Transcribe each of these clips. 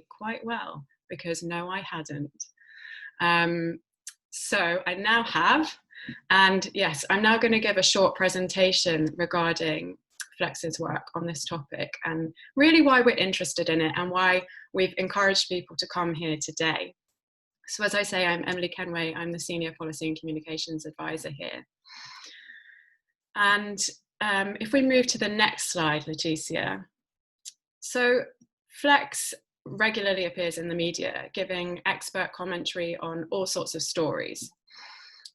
quite well, because no, I hadn't. So I now have, and yes, I'm now going to give a short presentation regarding Flex's work on this topic and really why we're interested in it and why we've encouraged people to come here today. So as I say, I'm Emily Kenway, I'm the Senior Policy and Communications Advisor here. And if we move to the next slide, Leticia. So Flex regularly appears in the media, giving expert commentary on all sorts of stories.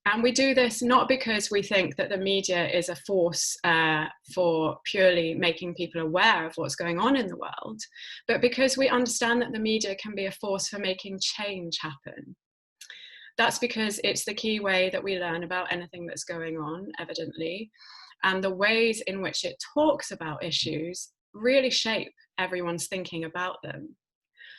And we do this not because we think that the media is a force for purely making people aware of what's going on in the world, but because we understand that the media can be a force for making change happen. That's because it's the key way that we learn about anything that's going on, evidently, and the ways in which it talks about issues really shape everyone's thinking about them.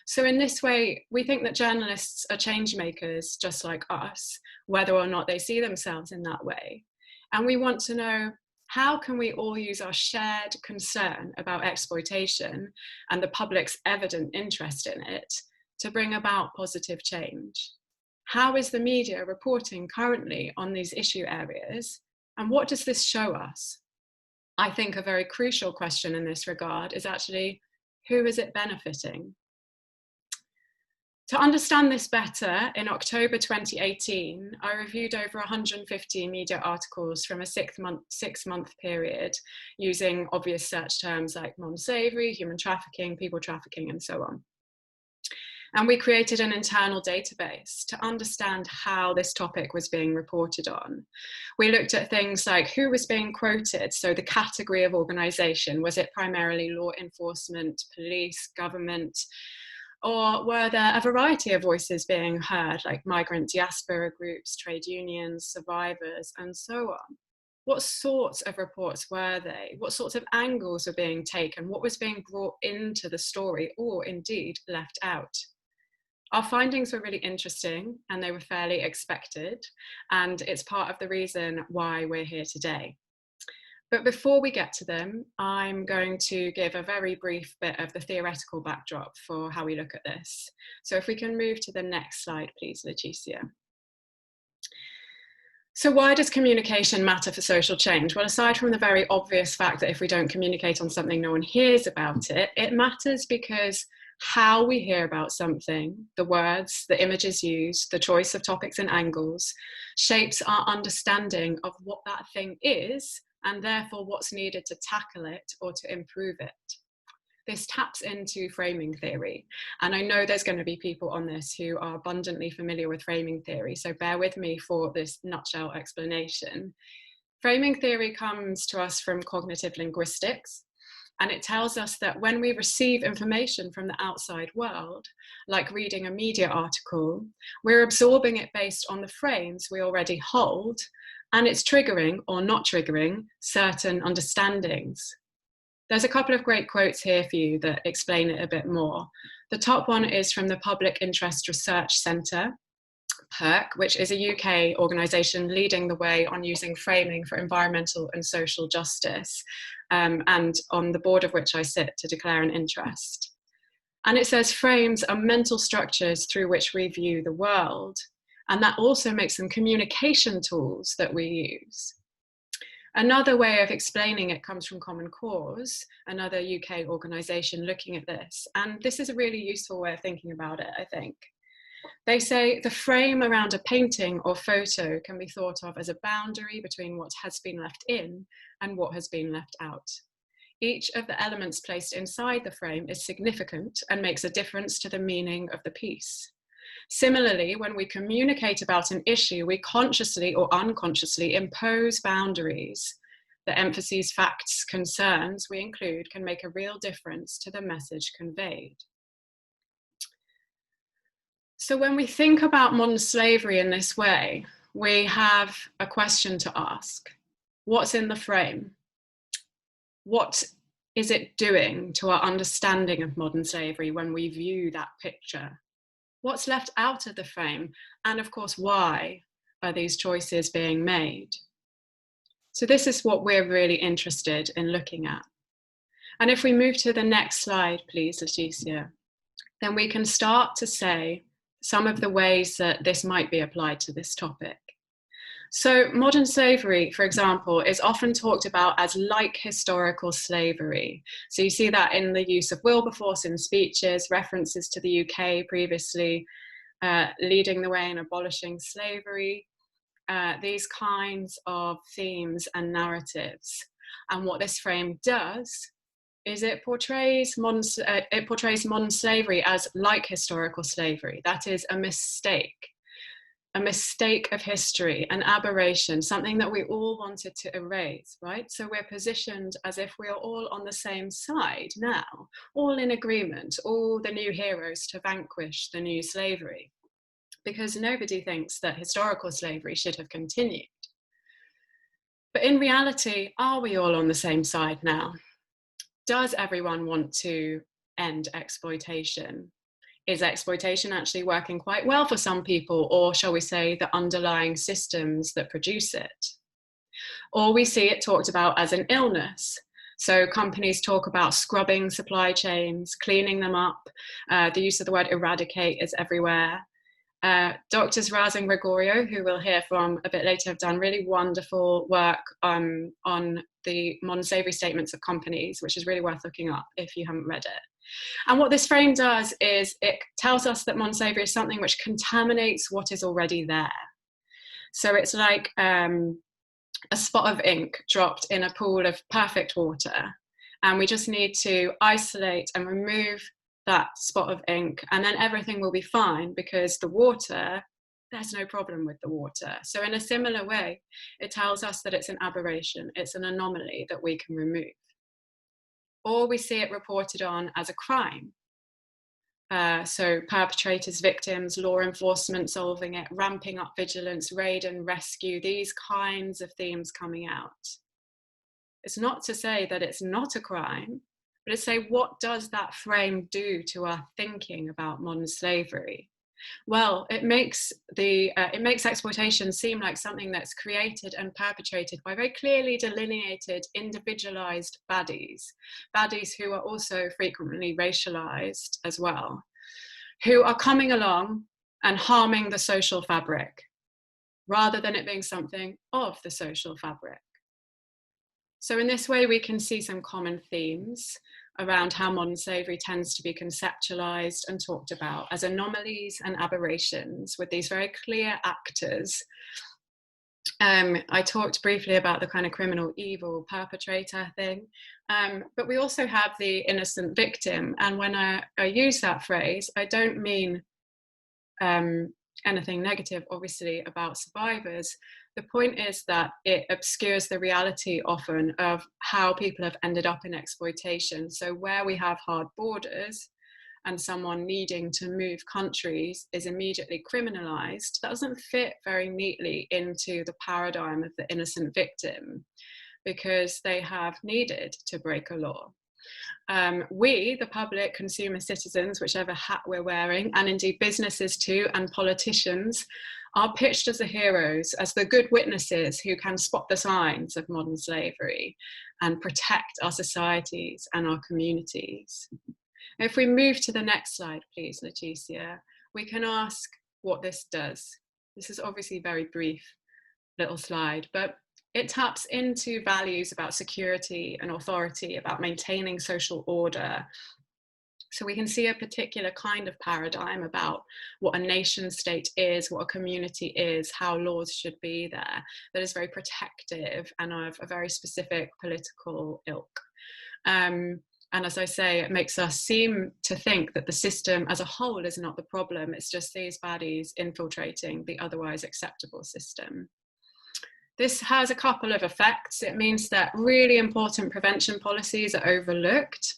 So in this way, we think that journalists are change makers just like us, whether or not they see themselves in that way. And we want to know, how can we all use our shared concern about exploitation and the public's evident interest in it to bring about positive change? How is the media reporting currently on these issue areas? And what does this show us? I think a very crucial question in this regard is actually, who is it benefiting? To understand this better, in October 2018, I reviewed over 150 media articles from a six-month period using obvious search terms like modern slavery, human trafficking, people trafficking, and so on. And we created an internal database to understand how this topic was being reported on. We looked at things like who was being quoted, so the category of organisation. Was it primarily law enforcement, police, government? Or were there a variety of voices being heard, like migrant diaspora groups, trade unions, survivors, and so on? What sorts of reports were they? What sorts of angles were being taken? What was being brought into the story, or indeed left out? Our findings were really interesting and they were fairly expected, and it's part of the reason why we're here today. But before we get to them, I'm going to give a very brief bit of the theoretical backdrop for how we look at this. So if we can move to the next slide, please, Leticia. So why does communication matter for social change? Well, aside from the very obvious fact that if we don't communicate on something, no one hears about it, it matters because how we hear about something, the words, the images used, the choice of topics and angles, shapes our understanding of what that thing is, and therefore what's needed to tackle it or to improve it. This taps into framing theory. And I know there's going to be people on this who are abundantly familiar with framing theory, so bear with me for this nutshell explanation. Framing theory comes to us from cognitive linguistics, and it tells us that when we receive information from the outside world, like reading a media article, we're absorbing it based on the frames we already hold, and it's triggering or not triggering certain understandings. There's a couple of great quotes here for you that explain it a bit more. The top one is from the Public Interest Research Centre, PIRC, which is a UK organisation leading the way on using framing for environmental and social justice, and on the board of which I sit to declare an interest. And it says frames are mental structures through which we view the world, and that also makes them communication tools that we use. Another way of explaining it comes from Common Cause, another UK organisation looking at this, and this is a really useful way of thinking about it, I think. They say the frame around a painting or photo can be thought of as a boundary between what has been left in and what has been left out. Each of the elements placed inside the frame is significant and makes a difference to the meaning of the piece. Similarly, when we communicate about an issue, we consciously or unconsciously impose boundaries. The emphases, facts, concerns we include can make a real difference to the message conveyed. So when we think about modern slavery in this way, we have a question to ask. What's in the frame? What is it doing to our understanding of modern slavery when we view that picture? What's left out of the frame? And of course, why are these choices being made? So this is what we're really interested in looking at. And if we move to the next slide, please, Leticia. then we can start to say some of the ways that this might be applied to this topic. So modern slavery, for example, is often talked about as like historical slavery. So you see that in the use of Wilberforce in speeches, references to the UK previously, leading the way in abolishing slavery, these kinds of themes and narratives. And what this frame does is it portrays modern slavery as like historical slavery. That is a mistake of history, an aberration, something that we all wanted to erase, right? So we're positioned as if we are all on the same side now, all in agreement, all the new heroes to vanquish the new slavery, because nobody thinks that historical slavery should have continued. But in reality, are we all on the same side now? Does everyone want to end exploitation? Is exploitation actually working quite well for some people, or shall we say the underlying systems that produce it? Or we see it talked about as an illness. So companies talk about scrubbing supply chains, cleaning them up. The use of the word eradicate is everywhere. Doctors Raz and Gregoriou, who we'll hear from a bit later, have done really wonderful work on the modern slavery statements of companies, which is really worth looking up if you haven't read it. And what this frame does is it tells us that modern slavery is something which contaminates what is already there. So it's like a spot of ink dropped in a pool of perfect water. And we just need to isolate and remove that spot of ink, and then everything will be fine, because the water, there's no problem with the water. So in a similar way, it tells us that it's an aberration, it's an anomaly that we can remove. Or we see it reported on as a crime. So perpetrators, victims, law enforcement solving it, ramping up vigilance, raid and rescue, these kinds of themes coming out. It's not to say that it's not a crime, but to say, what does that frame do to our thinking about modern slavery? Well, it makes exploitation seem like something that's created and perpetrated by very clearly delineated, individualized baddies who are also frequently racialized as well, who are coming along and harming the social fabric, rather than it being something of the social fabric. So in this way, we can see some common themes around how modern slavery tends to be conceptualized and talked about as anomalies and aberrations, with these very clear actors. I talked briefly about the kind of criminal evil perpetrator thing, but we also have the innocent victim. And when I use that phrase, I don't mean anything negative, obviously, about survivors. The point is that it obscures the reality often of how people have ended up in exploitation. So where we have hard borders and someone needing to move countries is immediately criminalized, that doesn't fit very neatly into the paradigm of the innocent victim, because they have needed to break a law. We, the public, consumer citizens, whichever hat we're wearing, and indeed businesses too, and politicians, are pitched as the heroes, as the good witnesses who can spot the signs of modern slavery and protect our societies and our communities. If we move to the next slide, please, Leticia, we can ask what this does. This is obviously a very brief little slide, but it taps into values about security and authority, about maintaining social order. So we can see a particular kind of paradigm about what a nation state is, what a community is, how laws should be there, that is very protective and of a very specific political ilk. And as I say, it makes us seem to think that the system as a whole is not the problem, it's just these baddies infiltrating the otherwise acceptable system. This has a couple of effects. It means that really important prevention policies are overlooked.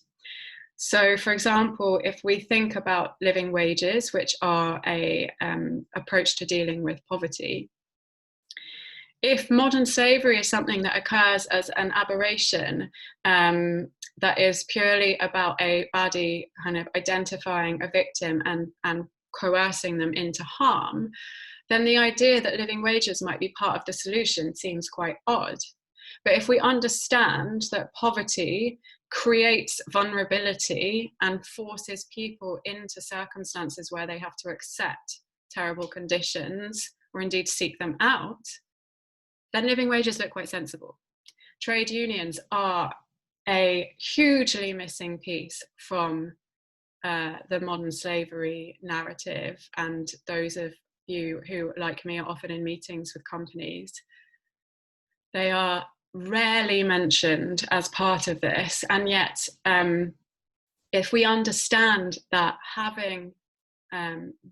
So, for example, if we think about living wages, which are an approach to dealing with poverty, if modern slavery is something that occurs as an aberration that is purely about a baddie kind of identifying a victim and coercing them into harm, then the idea that living wages might be part of the solution seems quite odd. But if we understand that poverty creates vulnerability and forces people into circumstances where they have to accept terrible conditions or indeed seek them out, then living wages look quite sensible. Trade unions are a hugely missing piece from the modern slavery narrative, and those of you who, like me, are often in meetings with companies, they are rarely mentioned as part of this. And yet, if we understand that having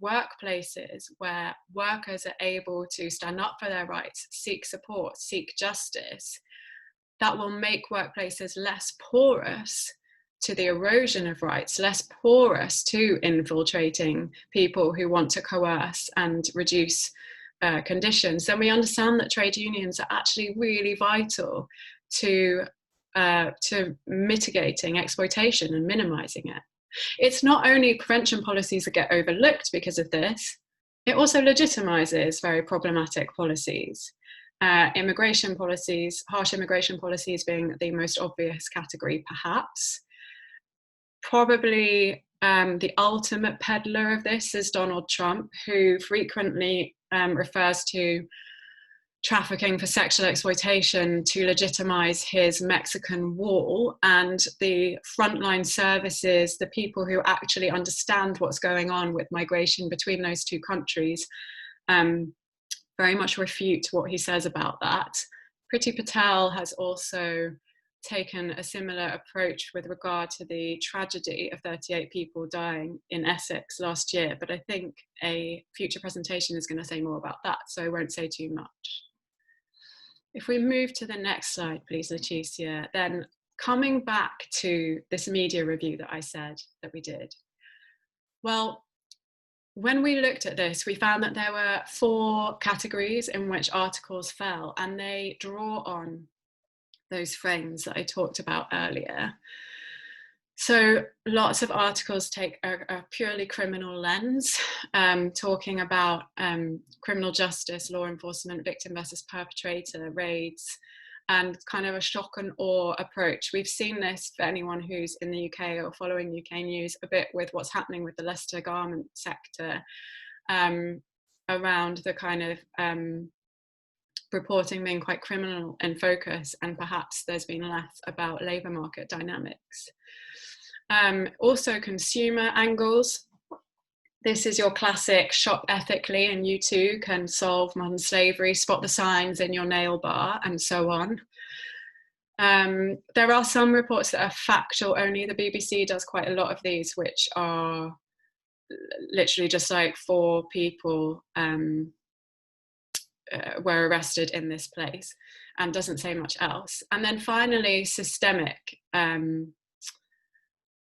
workplaces where workers are able to stand up for their rights, seek support, seek justice, that will make workplaces less porous to the erosion of rights, less porous to infiltrating people who want to coerce and reduce conditions, then we understand that trade unions are actually really vital to mitigating exploitation and minimizing it. It's not only prevention policies that get overlooked because of this, it also legitimizes very problematic policies. Immigration policies, harsh immigration policies being the most obvious category perhaps. Probably the ultimate peddler of this is Donald Trump, who frequently refers to trafficking for sexual exploitation to legitimize his Mexican wall, and the frontline services, the people who actually understand what's going on with migration between those two countries, very much refute what he says about that. Priti Patel has also taken a similar approach with regard to the tragedy of 38 people dying in Essex last year, but I think a future presentation is going to say more about that, so I won't say too much. If we move to the next slide, please, Leticia, then coming back to this media review that I said that we did. Well, when we looked at this, we found that there were 4 categories in which articles fell, and they draw on those frames that I talked about earlier. So lots of articles take a purely criminal lens, talking about criminal justice, law enforcement, victim versus perpetrator, raids, and kind of a shock and awe approach. We've seen this, for anyone who's in the UK or following UK news, a bit with what's happening with the Leicester garment sector, around the kind of reporting being quite criminal in focus, and perhaps there's been less about labour market dynamics. Also consumer angles. This is your classic shop ethically and you too can solve modern slavery, spot the signs in your nail bar, and so on. There are some reports that are factual only. The BBC does quite a lot of these, which are literally just like 4 people were arrested in this place, and doesn't say much else. And then finally, systemic,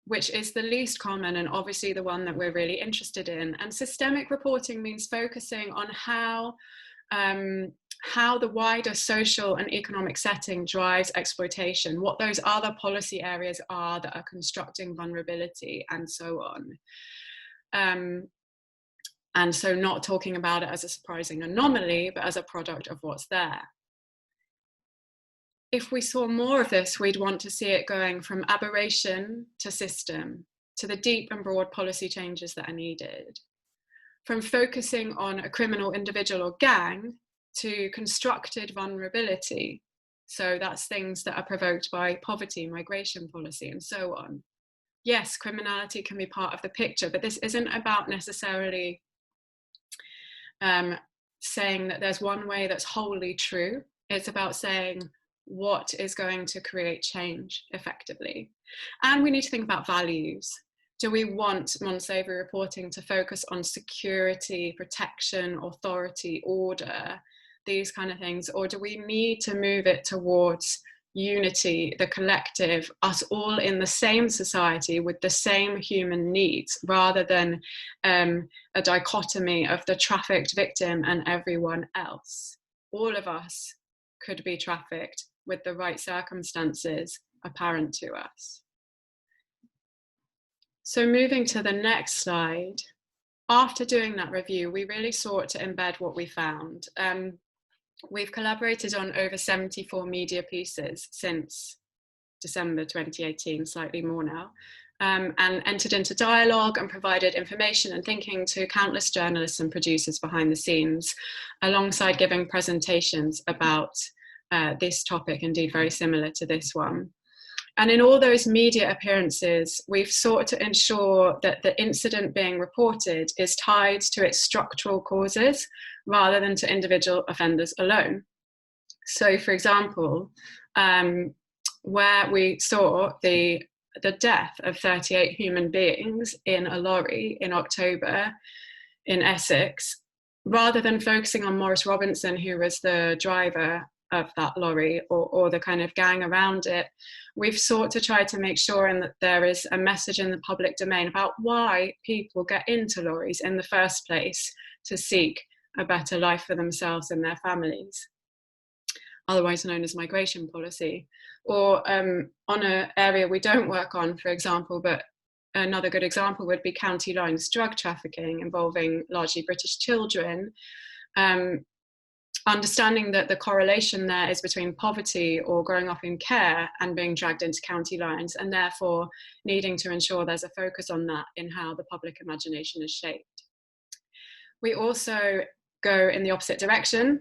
which is the least common and obviously the one that we're really interested in. And systemic reporting means focusing on how the wider social and economic setting drives exploitation, what those other policy areas are that are constructing vulnerability, and so on. And so not talking about it as a surprising anomaly, but as a product of what's there. If we saw more of this, we'd want to see it going from aberration to system, to the deep and broad policy changes that are needed. From focusing on a criminal individual or gang to constructed vulnerability. So that's things that are provoked by poverty, migration policy, and so on. Yes, criminality can be part of the picture, but this isn't about necessarily saying that there's one way that's wholly true. It's about saying what is going to create change effectively. And we need to think about values. Do we want modern slavery reporting to focus on security, protection, authority, order, these kind of things? Or do we need to move it towards unity, the collective, us all in the same society with the same human needs, rather than a dichotomy of the trafficked victim and everyone else? All of us could be trafficked with the right circumstances apparent to us. So moving to the next slide, after doing that review, we really sought to embed what we found. We've collaborated on over 74 media pieces since December 2018, slightly more now, and entered into dialogue and provided information and thinking to countless journalists and producers behind the scenes, alongside giving presentations about this topic, indeed very similar to this one. And in all those media appearances, we've sought to ensure that the incident being reported is tied to its structural causes rather than to individual offenders alone. So, for example, where we saw the death of 38 human beings in a lorry in October in Essex, rather than focusing on Maurice Robinson, who was the driver of that lorry, or the kind of gang around it, we've sought to try to make sure that there is a message in the public domain about why people get into lorries in the first place to seek a better life for themselves and their families, otherwise known as migration policy. Or on an area we don't work on, for example, but another good example would be county lines drug trafficking involving largely British children. Understanding that the correlation there is between poverty or growing up in care and being dragged into county lines, and therefore needing to ensure there's a focus on that in how the public imagination is shaped. We also go in the opposite direction.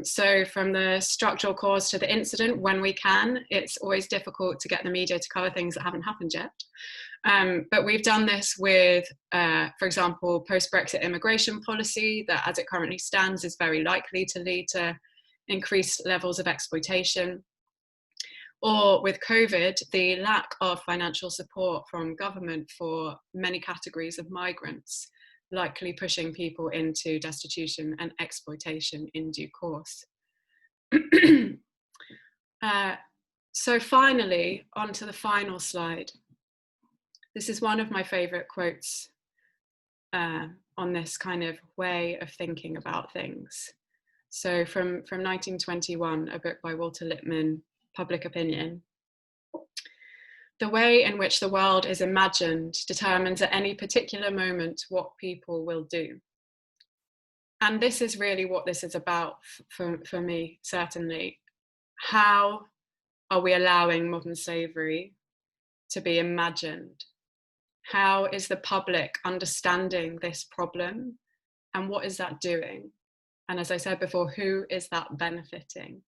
So from the structural cause to the incident, when we can. It's always difficult to get the media to cover things that haven't happened yet. But we've done this with, for example, post-Brexit immigration policy that, as it currently stands, is very likely to lead to increased levels of exploitation. Or with COVID, the lack of financial support from government for many categories of migrants, likely pushing people into destitution and exploitation in due course. So finally, on to the final slide. This is one of my favorite quotes on this kind of way of thinking about things. So from 1921, a book by Walter Lippmann, Public Opinion. The way in which the world is imagined determines at any particular moment what people will do. And this is really what this is about for me, certainly. How are we allowing modern slavery to be imagined? How is the public understanding this problem? And what is that doing? And as I said before, who is that benefiting?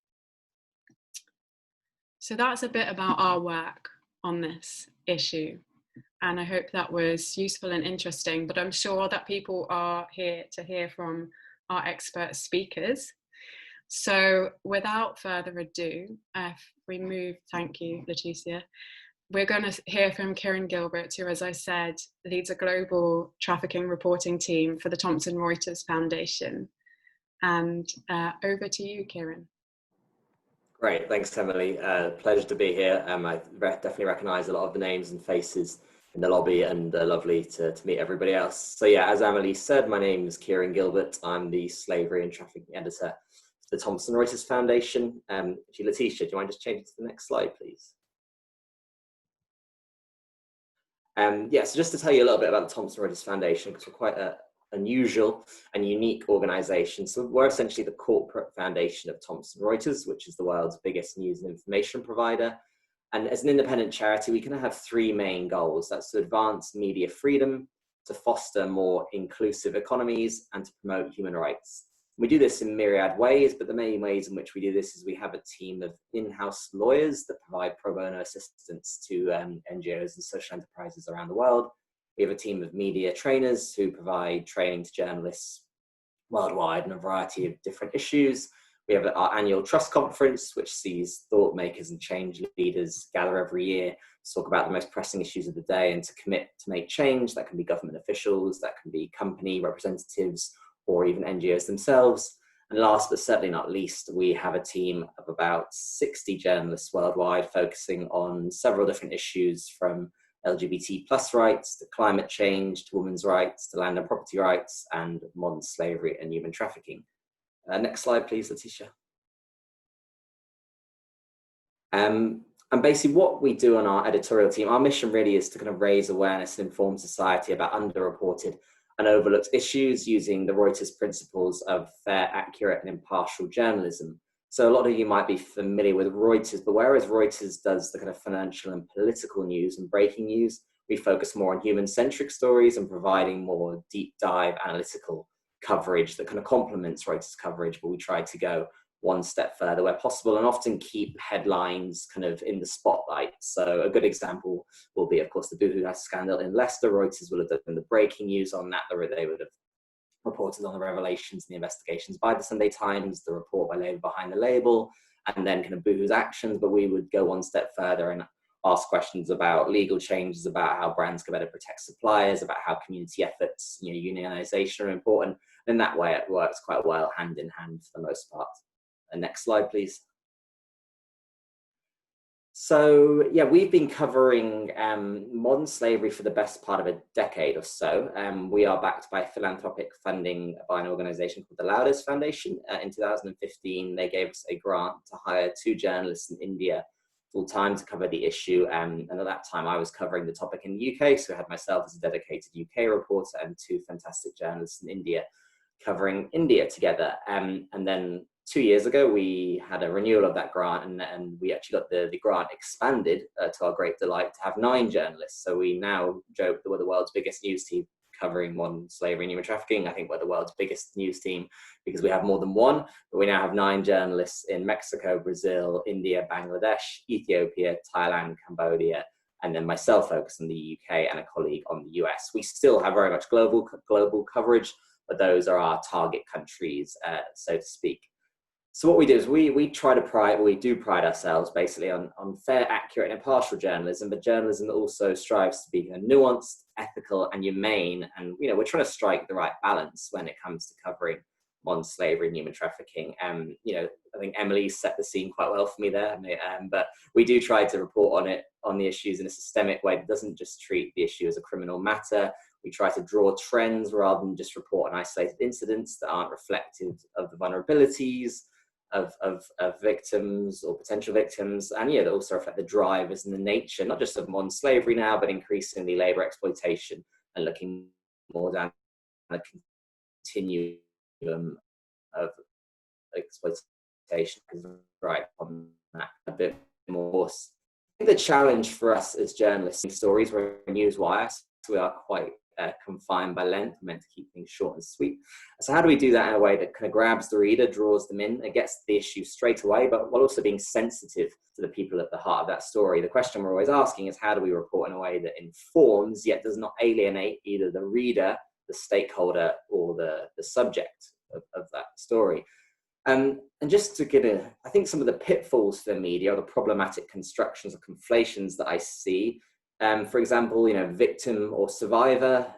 So that's a bit about our work on this issue. And I hope that was useful and interesting, but I'm sure that people are here to hear from our expert speakers. So without further ado, if we move, thank you, Leticia. We're going to hear from Kieran Guilbert, who, as I said, leads a global trafficking reporting team for the Thomson Reuters Foundation. And over to you, Kieran. Great, thanks, Emily. Pleasure to be here. I definitely recognise a lot of the names and faces in the lobby, and lovely to meet everybody else. So yeah, as Emily said, my name is Kieran Guilbert. I'm the Slavery and Trafficking Editor for the Thomson Reuters Foundation. Leticia, do you mind just changing to the next slide, please? Yeah, so just to tell you a little bit about the Thomson Reuters Foundation, because we're quite an unusual and unique organisation. So we're essentially the corporate foundation of Thomson Reuters, which is the world's biggest news and information provider. And as an independent charity, we kind of have three main goals. That's to advance media freedom, to foster more inclusive economies, and to promote human rights. We do this in myriad ways, but the main ways in which we do this is we have a team of in-house lawyers that provide pro bono assistance to NGOs and social enterprises around the world. We have a team of media trainers who provide training to journalists worldwide on a variety of different issues. We have our annual Trust Conference, which sees thought makers and change leaders gather every year to talk about the most pressing issues of the day and to commit to make change. That can be government officials, that can be company representatives, or even NGOs themselves. And last but certainly not least, we have a team of about 60 journalists worldwide focusing on several different issues, from LGBT+ rights to climate change to women's rights to land and property rights and modern slavery and human trafficking. Next slide, please, Leticia. And basically what we do on our editorial team, our mission really is to kind of raise awareness and inform society about underreported and overlooked issues using the Reuters principles of fair, accurate and impartial journalism. So a lot of you might be familiar with Reuters, but whereas Reuters does the kind of financial and political news and breaking news, we focus more on human-centric stories and providing more deep dive analytical coverage that kind of complements Reuters coverage, but we try to go one step further where possible and often keep headlines kind of in the spotlight. So a good example will be, of course, the Boohoo House scandal in Leicester. Reuters will have done the breaking news on that, or they would have reported on the revelations and the investigations by the Sunday Times, the report by Labour Behind the Label, and then kind of Boohoo's actions. But we would go one step further and ask questions about legal changes, about how brands can better protect suppliers, about how community efforts, unionisation are important. And in that way, it works quite well hand in hand for the most part. Next slide, please. So yeah, we've been covering modern slavery for the best part of a decade or so. We are backed by philanthropic funding by an organisation called the Leiden Foundation. In 2015, they gave us a grant to hire 2 journalists in India full-time to cover the issue. And at that time, I was covering the topic in the UK. So I had myself as a dedicated UK reporter and 2 fantastic journalists in India covering India together. And then 2 years ago, we had a renewal of that grant, and we actually got the grant expanded to our great delight to have 9 journalists. So we now joke that we're the world's biggest news team covering modern slavery and human trafficking. I think we're the world's biggest news team because we have more than one, but we now have 9 journalists in Mexico, Brazil, India, Bangladesh, Ethiopia, Thailand, Cambodia, and then myself focused on the UK and a colleague on the US. We still have very much global coverage, but those are our target countries, so to speak. So what we do is we do pride ourselves basically on fair, accurate and impartial journalism, but journalism that also strives to be nuanced, ethical and humane. And, we're trying to strike the right balance when it comes to covering modern slavery and human trafficking. I think Emily set the scene quite well for me there, but we do try to report on the issues in a systemic way that doesn't just treat the issue as a criminal matter. We try to draw trends rather than just report on isolated incidents that aren't reflective of the vulnerabilities of victims or potential victims, and that also reflect the drivers and the nature, not just of modern slavery now, but increasingly labour exploitation, and looking more down the continuum of exploitation, right on that a bit more. I think the challenge for us as journalists in stories, we're a news wire, so we are quite confined by length, meant to keep things short and sweet. So how do we do that in a way that kind of grabs the reader, draws them in, and gets the issue straight away, but while also being sensitive to the people at the heart of that story? The question we're always asking is, how do we report in a way that informs yet does not alienate either the reader, the stakeholder, or the subject of that story? And just to I think some of the pitfalls for the media, or the problematic constructions or conflations that I see. For example, victim or survivor,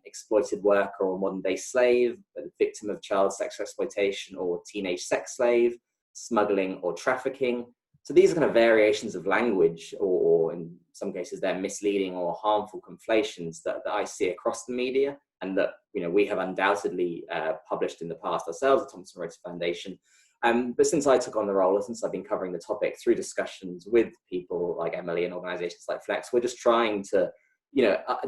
exploited worker or modern day slave, victim of child sexual exploitation or teenage sex slave, smuggling or trafficking. So these are kind of variations of language, or in some cases they're misleading or harmful conflations that I see across the media, and that we have undoubtedly published in the past ourselves at Thomson Reuters Foundation. But since I took on the role, since I've been covering the topic through discussions with people like Emily and organisations like Flex, we're just trying to,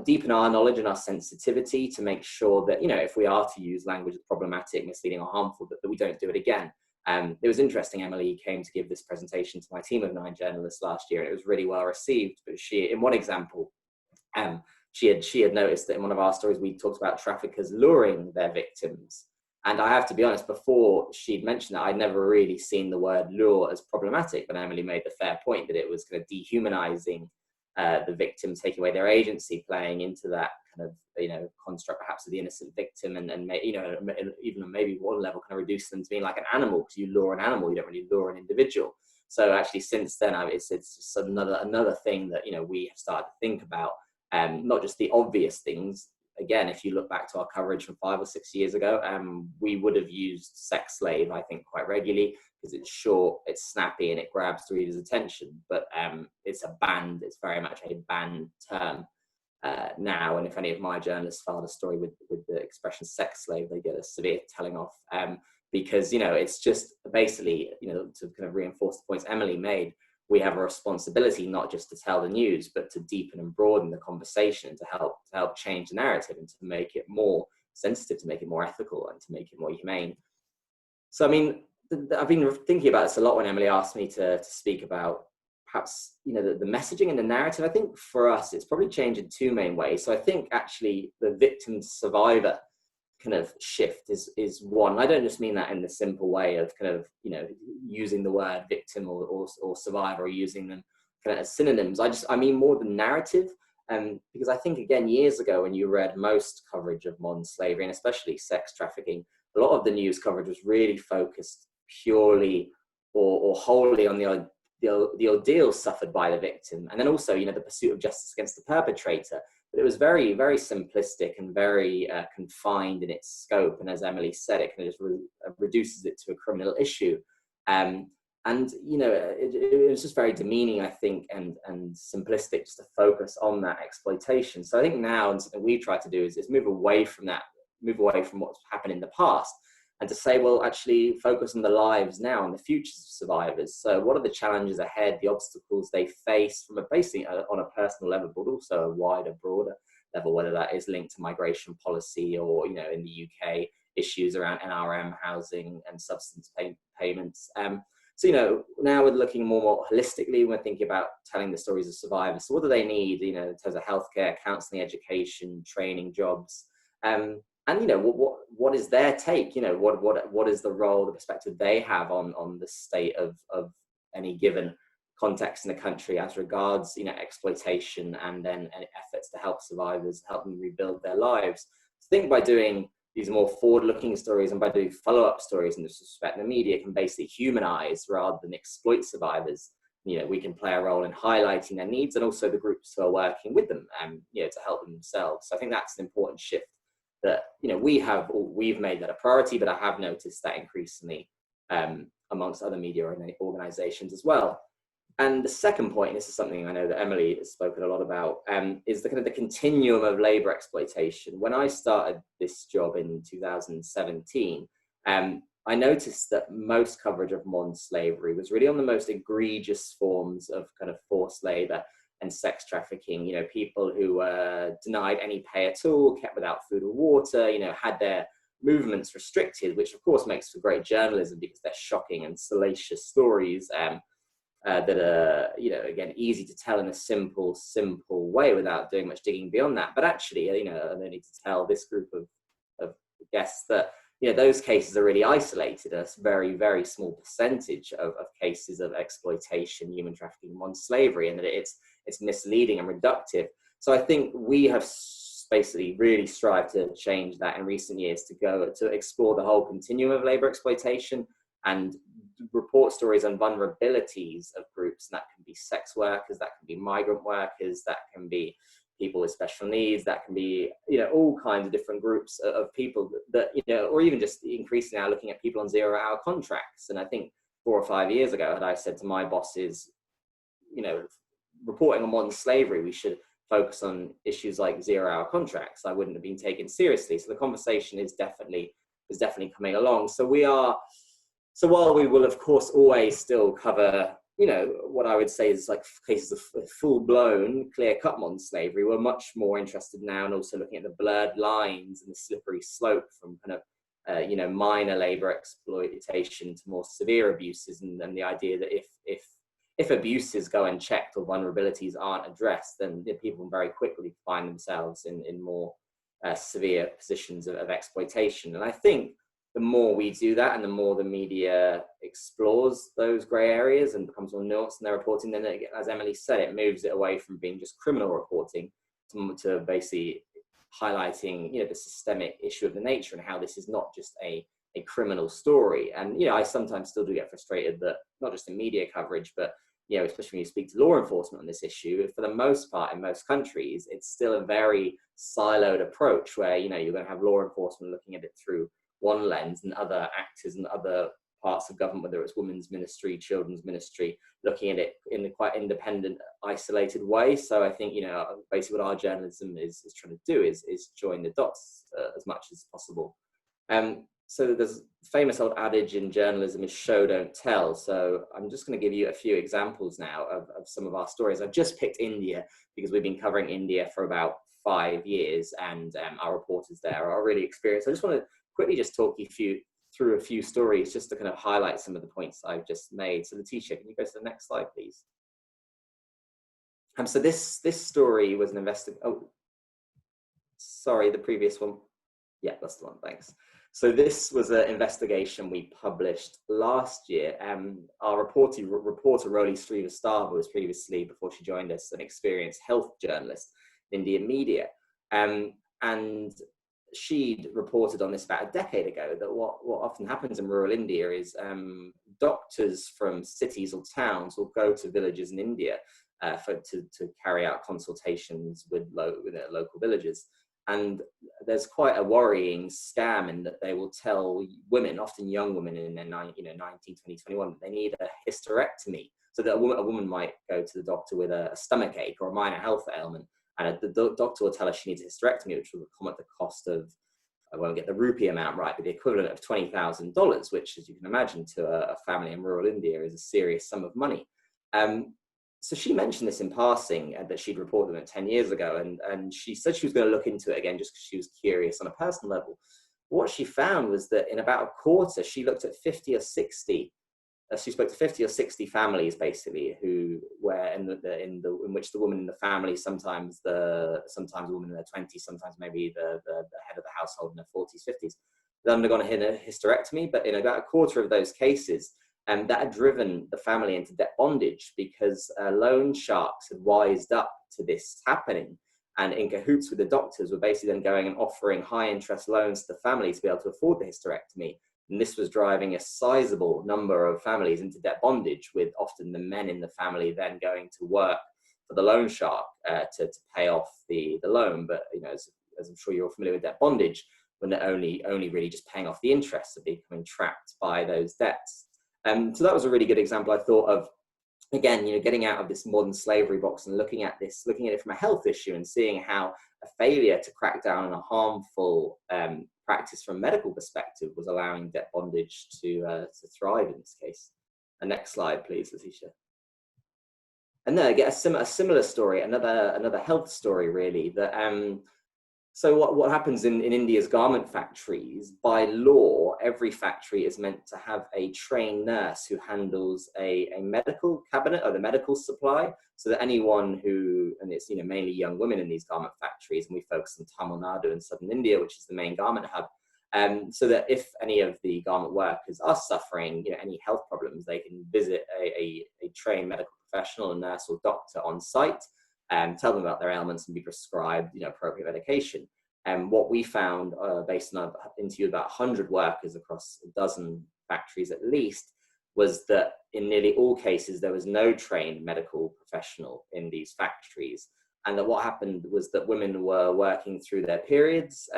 deepen our knowledge and our sensitivity to make sure that, if we are to use language that's problematic, misleading or harmful, that we don't do it again. It was interesting, Emily came to give this presentation to my team of 9 journalists last year, and it was really well received. But in one example, she had noticed that in one of our stories, we talked about traffickers luring their victims. And I have to be honest, before she'd mentioned that, I'd never really seen the word lure as problematic, but Emily made the fair point that it was kind of dehumanizing the victim, taking away their agency, playing into that kind of, construct perhaps of the innocent victim, and even maybe one level kind of reduce them to being like an animal, because you lure an animal, you don't really lure an individual. So actually since then, it's just another thing that, we have started to think about, not just the obvious things. Again, if you look back to our coverage from 5 or 6 years ago, we would have used sex slave, I think, quite regularly, because it's short, it's snappy, and it grabs the reader's attention. But it's very much a banned term now. And if any of my journalists filed a story with the expression sex slave, they get a severe telling off, because, it's just basically, to kind of reinforce the points Emily made, we have a responsibility not just to tell the news, but to deepen and broaden the conversation, to help change the narrative, and to make it more sensitive, to make it more ethical, and to make it more humane. So, I've been thinking about this a lot when Emily asked me to speak about perhaps, you know, the messaging and the narrative. I think for us, it's probably changed in two main ways. So I think actually the victim survivor kind of shift is one. I don't just mean that in the simple way of kind of, you know, using the word victim or survivor, or using them kind of as synonyms. I mean more the narrative. Because I think, again, years ago when you read most coverage of modern slavery, and especially sex trafficking, a lot of the news coverage was really focused purely or wholly on the ordeal suffered by the victim, and then also, you know, the pursuit of justice against the perpetrator. But it was very, very simplistic and very confined in its scope. And as Emily said, it kind of just reduces it to a criminal issue. And, you know, it was just very demeaning, I think, and simplistic just to focus on that exploitation. So I think now, and something we've tried to do is move away from that, move away from what's happened in the past, and to say, well, actually focus on the lives now and the futures of survivors. So what are the challenges ahead, the obstacles they face from basically on a personal level, but also a wider, broader level, whether that is linked to migration policy or, you know, in the UK, issues around NRM, housing and substance payments. So, you know, now we're looking more holistically, we're thinking about telling the stories of survivors. So what do they need, you know, in terms of healthcare, counselling, education, training, jobs? And, you know, what is their take? You know, what is the role, the perspective they have on the state of any given context in the country as regards, you know, exploitation, and then efforts to help survivors, help them rebuild their lives. I think by doing these more forward-looking stories and by doing follow-up stories in this respect, the media can basically humanize rather than exploit survivors. You know, we can play a role in highlighting their needs and also the groups who are working with them, you know, to help them themselves. So I think that's an important shift that, you know, we've made that a priority, but I have noticed that increasingly amongst other media organizations as well. And the second point, this is something I know that Emily has spoken a lot about, is the kind of the continuum of labor exploitation. When I started this job in 2017, I noticed that most coverage of modern slavery was really on the most egregious forms of kind of forced labor and sex trafficking. You know, people who were denied any pay at all, kept without food or water, you know, had their movements restricted, which of course makes for great journalism because they're shocking and salacious stories. That are, you know, again, easy to tell in a simple way without doing much digging beyond that. But actually, you know, I don't need to tell this group of guests that, you know, those cases are really isolated, a very, very small percentage of cases of exploitation, human trafficking, modern slavery, and that it's misleading and reductive. So I think we have basically really strived to change that in recent years, to explore the whole continuum of labor exploitation and report stories on vulnerabilities of groups. And that can be sex workers, that can be migrant workers, that can be people with special needs, that can be, you know, all kinds of different groups of people that, you know, or even just increasingly now looking at people on 0-hour contracts. And I think 4 or 5 years ago, had I said to my bosses, you know, reporting on modern slavery, we should focus on issues like 0-hour contracts, I wouldn't have been taken seriously. So the conversation is definitely coming along. So while we will, of course, always still cover, you know, what I would say is like cases of full-blown, clear-cut modern slavery, we're much more interested now and also looking at the blurred lines and the slippery slope from kind of, you know, minor labor exploitation to more severe abuses, and the idea that if abuses go unchecked or vulnerabilities aren't addressed, then people very quickly find themselves in more severe positions of exploitation. And I think the more we do that and the more the media explores those grey areas and becomes more nuanced in their reporting, then it, as Emily said, it moves it away from being just criminal reporting to basically highlighting, you know, the systemic issue of the nature and how this is not just a criminal story. And, you know, I sometimes still do get frustrated that not just in media coverage, but, you know, especially when you speak to law enforcement on this issue, for the most part in most countries, it's still a very siloed approach where, you know, you're going to have law enforcement looking at it through one lens and other actors and other parts of government, whether it's women's ministry, children's ministry, looking at it in a quite independent, isolated way. So I think, you know, basically what our journalism is trying to do is join the dots as much as possible. So there's a famous old adage in journalism is show, don't tell. So I'm just going to give you a few examples now of some of our stories. I've just picked India because we've been covering India for about 5 years, and our reporters there are really experienced. I just want to quickly just talk you through a few stories just to kind of highlight some of the points I've just made. So Letitia, can you go to the next slide, please? So this story was an oh, sorry, the previous one. Yeah, that's the one, thanks. So this was an investigation we published last year. Our reporter Roli Srivastava was previously, before she joined us, an experienced health journalist in Indian media. And she'd reported on this about a decade ago, that what often happens in rural India is doctors from cities or towns will go to villages in India to carry out consultations with local villagers. And there's quite a worrying scam in that they will tell women, often young women in their 19, 20, 21, that they need a hysterectomy. So that a woman might go to the doctor with a stomach ache or a minor health ailment, and the doctor will tell her she needs a hysterectomy, which will come at the cost of, I won't get the rupee amount right, but the equivalent of $20,000, which, as you can imagine, to a family in rural India is a serious sum of money. So she mentioned this in passing, that she'd reported them 10 years ago, and she said she was going to look into it again just because she was curious on a personal level. What she found was that in about a quarter, she looked at 50 or 60. She spoke to 50 or 60 families, basically, who were in which the woman in the family, sometimes a woman in their 20s, sometimes maybe the head of the household in their 40s, 50s, had undergone a hysterectomy. But in about a quarter of those cases, that had driven the family into debt bondage, because loan sharks had wised up to this happening, and in cahoots with the doctors were basically then going and offering high interest loans to the family to be able to afford the hysterectomy. And this was driving a sizable number of families into debt bondage, with often the men in the family then going to work for the loan shark to pay off the loan. But as I'm sure you're familiar with debt bondage, when they're only really just paying off the interest, of becoming trapped by those debts. So that was a really good example, I thought, of, again, getting out of this modern slavery box and looking at it from a health issue, and seeing how a failure to crack down on a harmful practice from a medical perspective was allowing debt bondage to thrive in this case. And next slide, please, Letitia. And then I get a similar story, another health story, really, that so what happens in India's garment factories, by law, every factory is meant to have a trained nurse who handles a medical cabinet, or the medical supply, so that anyone who, and it's mainly young women in these garment factories, and we focus on Tamil Nadu and southern India, which is the main garment hub, so that if any of the garment workers are suffering any health problems, they can visit a trained medical professional, a nurse or doctor on site, tell them about their ailments and be prescribed appropriate medication. And what we found, based on interview about 100 workers across a dozen factories at least, was that in nearly all cases there was no trained medical professional in these factories, and that what happened was that women were working through their periods,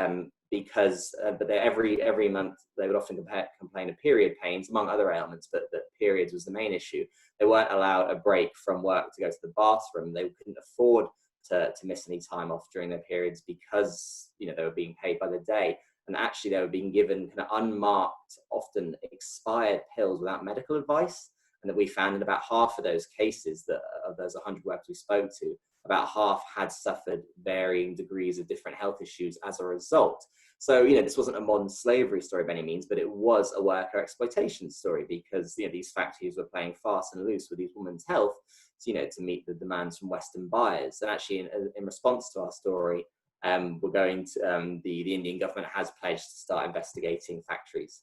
because every month they would often complain of period pains, among other ailments, but that periods was the main issue. They weren't allowed a break from work to go to the bathroom. They couldn't afford to miss any time off during their periods, because they were being paid by the day, and actually they were being given kind of unmarked, often expired pills without medical advice. And that we found in about half of those cases, that of those 100 workers we spoke to, about half had suffered varying degrees of different health issues as a result. So, this wasn't a modern slavery story by any means, but it was a worker exploitation story, because, these factories were playing fast and loose with these women's health, to meet the demands from Western buyers. And actually, in response to our story, we're going to, the Indian government has pledged to start investigating factories.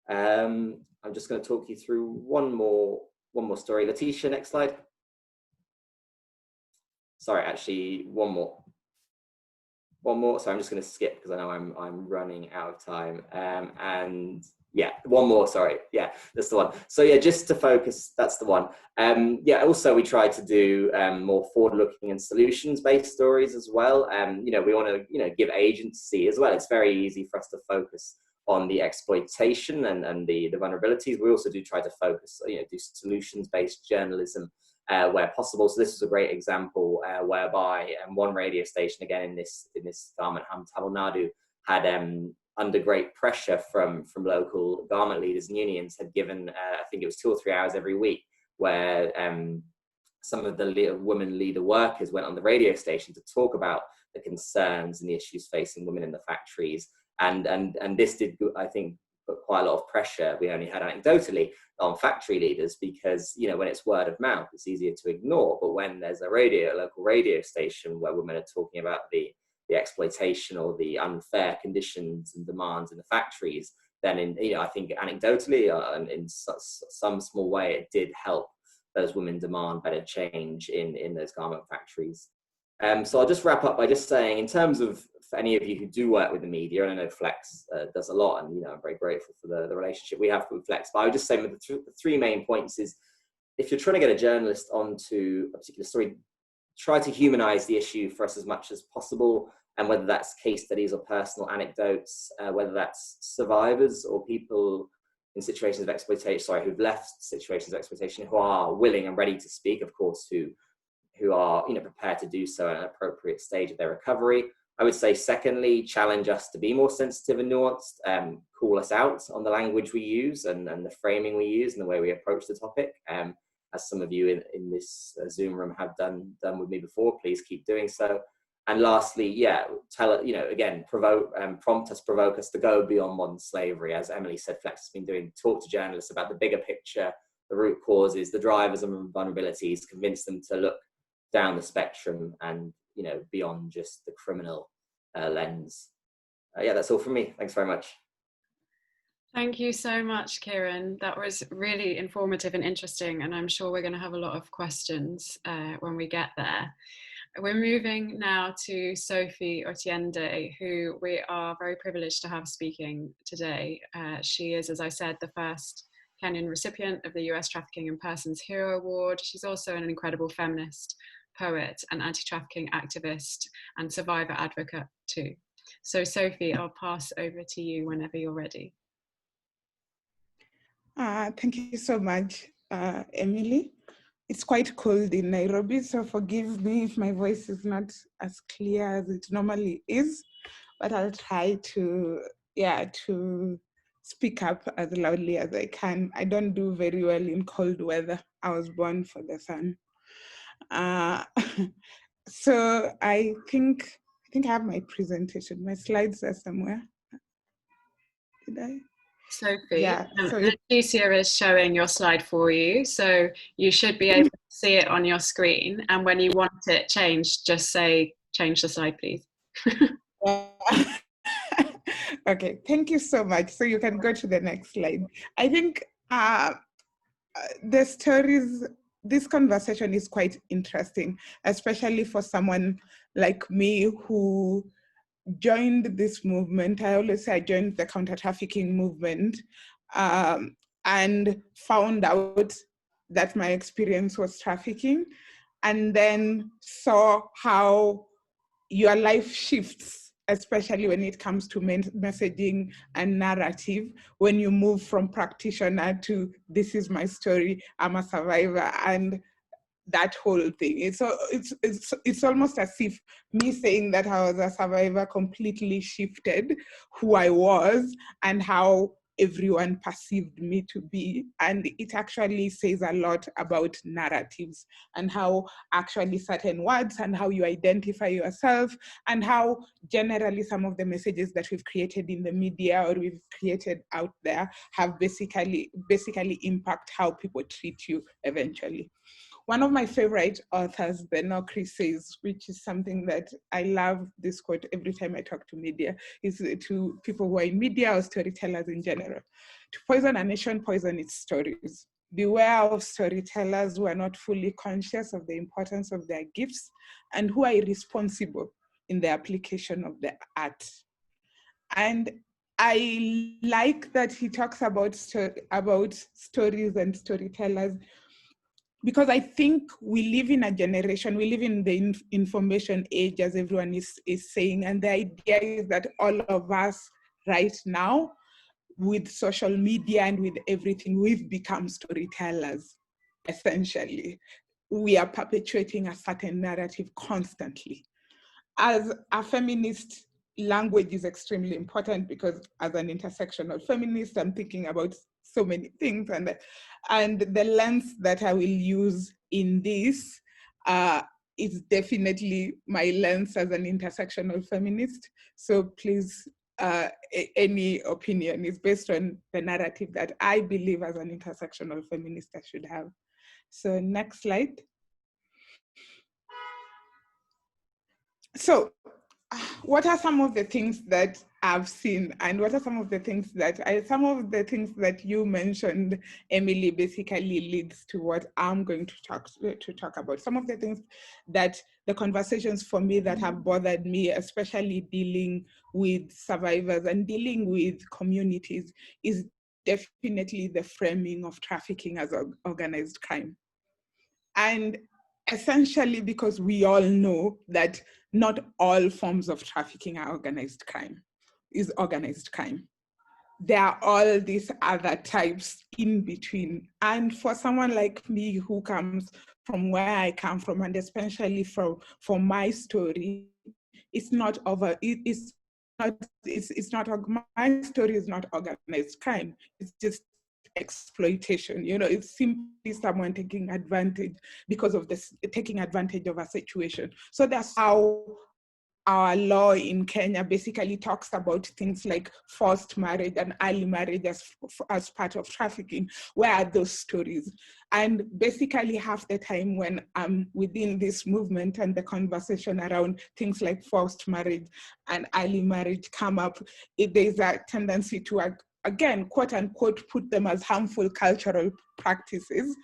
I'm just going to talk you through one more story. Letitia, next slide. Sorry, actually, one more. So I'm just going to skip, because I know I'm running out of time. And yeah, one more. Sorry, yeah, that's the one. So yeah, just to focus, that's the one. Yeah. Also, we try to do more forward-looking and solutions-based stories as well. We want to give agency as well. It's very easy for us to focus on the exploitation and the vulnerabilities. We also do try to focus, do solutions-based journalism where possible. So this was a great example whereby one radio station, again in this garment hub, Tamil Nadu, had under great pressure from local garment leaders and unions, had given I think it was 2 or 3 hours every week, where some of the women leader workers went on the radio station to talk about the concerns and the issues facing women in the factories. And this did, I think, put quite a lot of pressure. We only had anecdotally on factory leaders because, you know, when it's word of mouth, it's easier to ignore. But when there's a local radio station where women are talking about the exploitation or the unfair conditions and demands in the factories, then I think anecdotally in some small way, it did help those women demand better change in those garment factories. So I'll just wrap up by just saying, in terms of, for any of you who do work with the media, and I know Flex does a lot, and I'm very grateful for the relationship we have with Flex, but I would just say the three main points is, if you're trying to get a journalist onto a particular story, try to humanize the issue for us as much as possible, and whether that's case studies or personal anecdotes, whether that's survivors or people in situations of exploitation, who've left situations of exploitation, who are willing and ready to speak, of course, who are prepared to do so at an appropriate stage of their recovery. I would say, secondly, challenge us to be more sensitive and nuanced, call us out on the language we use and the framing we use and the way we approach the topic. As some of you in this Zoom room have done with me before, please keep doing so. And lastly, prompt us, provoke us to go beyond modern slavery. As Emily said, Flex has been doing, talk to journalists about the bigger picture, the root causes, the drivers and vulnerabilities, convince them to look down the spectrum and beyond just the criminal lens. That's all from me. Thanks very much. Thank you so much, Kieran. That was really informative and interesting, and I'm sure we're going to have a lot of questions when we get there. We're moving now to Sophie Otiende, who we are very privileged to have speaking today. She is, as I said, the first Kenyan recipient of the US Trafficking in Persons Hero Award. She's also an incredible feminist, poet, and anti-trafficking activist and survivor advocate too. So Sophie, I'll pass over to you whenever you're ready. Thank you so much, Emily. It's quite cold in Nairobi, so forgive me if my voice is not as clear as it normally is, but I'll try to speak up as loudly as I can. I don't do very well in cold weather. I was born for the sun. So I think I have my presentation. My slides are somewhere. Did I? Sophie, Leticia is showing your slide for you, so you should be able to see it on your screen, and when you want it changed, just say, change the slide, please. Okay, thank you so much. So you can go to the next slide. I think the stories, this conversation is quite interesting, especially for someone like me who joined this movement. I always say I joined the counter-trafficking movement and found out that my experience was trafficking, and then saw how your life shifts, especially when it comes to messaging and narrative, when you move from practitioner to this is my story, I'm a survivor, and that whole thing. It's almost as if me saying that I was a survivor completely shifted who I was and how everyone perceived me to be. And it actually says a lot about narratives and how actually certain words and how you identify yourself and how generally some of the messages that we've created in the media or we've created out there have basically impact how people treat you eventually. One of my favorite authors, Benokri, says, which is something that I love this quote every time I talk to media, is to people who are in media or storytellers in general. To poison a nation, poison its stories. Beware of storytellers who are not fully conscious of the importance of their gifts and who are irresponsible in the application of the art. And I like that he talks about stories and storytellers, because I think we live in a generation, we live in the information age, as everyone is saying, and the idea is that all of us right now, with social media and with everything, we've become storytellers, essentially. We are perpetuating a certain narrative constantly. As a feminist, language is extremely important, because as an intersectional feminist, I'm thinking about so many things, and the lens that I will use in this is definitely my lens as an intersectional feminist. So please any opinion. It's based on the narrative that I believe as an intersectional feminist I should have. So next slide. So what are some of the things that I've seen, and what are some of the things that you mentioned, Emily, basically leads to what I'm going to talk about. Some of the things that the conversations for me that have bothered me, especially dealing with survivors and dealing with communities, is definitely the framing of trafficking as organized crime. And essentially because we all know that not all forms of trafficking are organized crime. There are all these other types in between. And for someone like me who comes from where I come from, and especially from my story, my story is not organized crime. It's just exploitation. It's simply someone taking advantage taking advantage of a situation. So that's how our law in Kenya basically talks about things like forced marriage and early marriage as part of trafficking. Where are those stories? And basically half the time when I'm within this movement and the conversation around things like forced marriage and early marriage come up, there's a tendency to, again, quote unquote, put them as harmful cultural practices,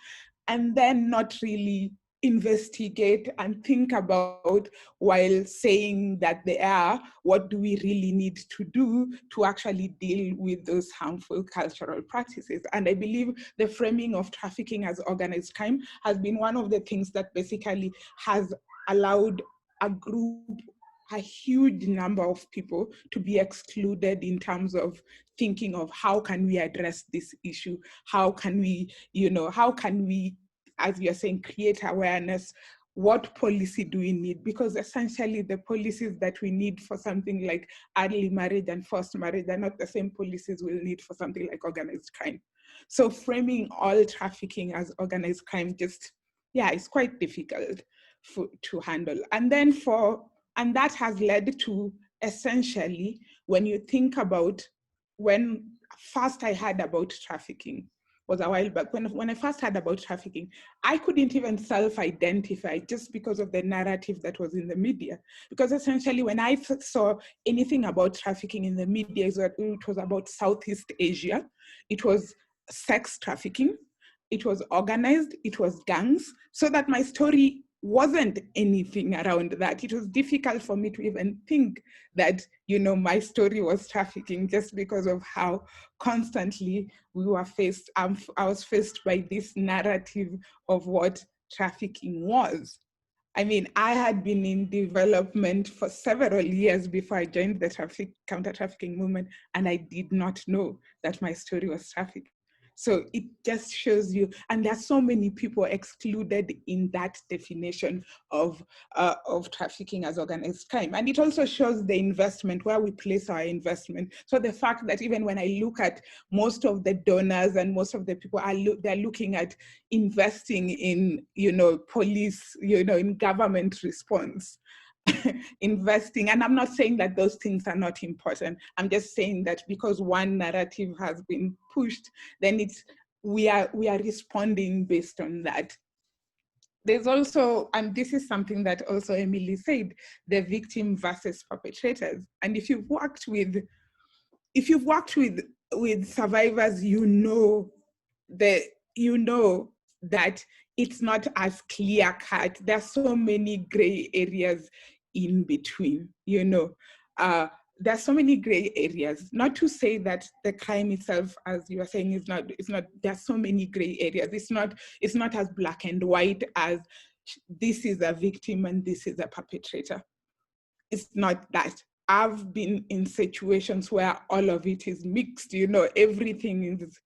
and then not really investigate and think about, while saying that they are, what do we really need to do to actually deal with those harmful cultural practices. And I believe the framing of trafficking as organized crime has been one of the things that basically has allowed a huge number of people to be excluded in terms of thinking of how can we address this issue? How can we, as you're saying, create awareness? What policy do we need? Because essentially the policies that we need for something like early marriage and forced marriage are not the same policies we'll need for something like organized crime. So framing all trafficking as organized crime it's quite difficult to handle. And that has led to, essentially, when you think about when first I heard about trafficking, was a while back. When I first heard about trafficking, I couldn't even self-identify just because of the narrative that was in the media. Because essentially when I saw anything about trafficking in the media, it was about Southeast Asia. It was sex trafficking. It was organized. It was gangs. So that my story wasn't anything around that. It was difficult for me to even think that, my story was trafficking, just because of how constantly I was faced by this narrative of what trafficking was. I mean, I had been in development for several years before I joined the counter-trafficking movement, and I did not know that my story was trafficking. So it just shows you, and there are so many people excluded in that definition of trafficking as organized crime. And it also shows the investment, where we place our investment. So the fact that even when I look at most of the donors and most of the people, they're looking at investing in, police, in government response. Investing, and I'm not saying that those things are not important. I'm just saying that because one narrative has been pushed, then we are responding based on that. There's also, and this is something that also Emily said, the victim versus perpetrators. And if you've worked with survivors, you know that it's not as clear cut. There's so many gray areas in between, there's so many gray areas. Not to say that the crime itself, as you are saying, it's not, there's so many gray areas. It's not as black and white as this is a victim and this is a perpetrator. It's not that. I've been in situations where all of it is mixed, everything is,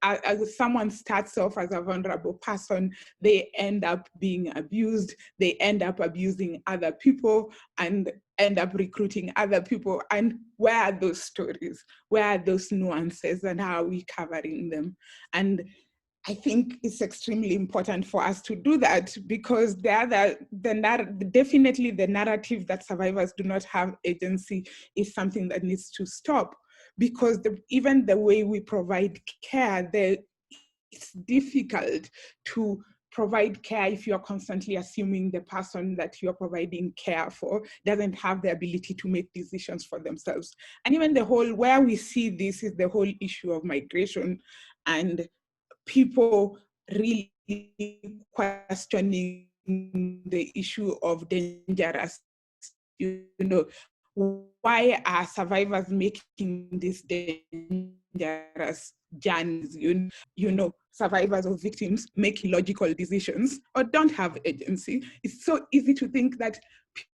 as someone starts off as a vulnerable person, they end up being abused, they end up abusing other people and end up recruiting other people. And where are those stories? Where are those nuances, and how are we covering them? And I think it's extremely important for us to do that, because definitely the narrative that survivors do not have agency is something that needs to stop, because even the way we provide care, it's difficult to provide care if you're constantly assuming the person that you're providing care for doesn't have the ability to make decisions for themselves. And even where we see this is the whole issue of migration and people really questioning the issue of dangerous, why are survivors making these dangerous journeys? Survivors or victims make illogical decisions or don't have agency. It's so easy to think that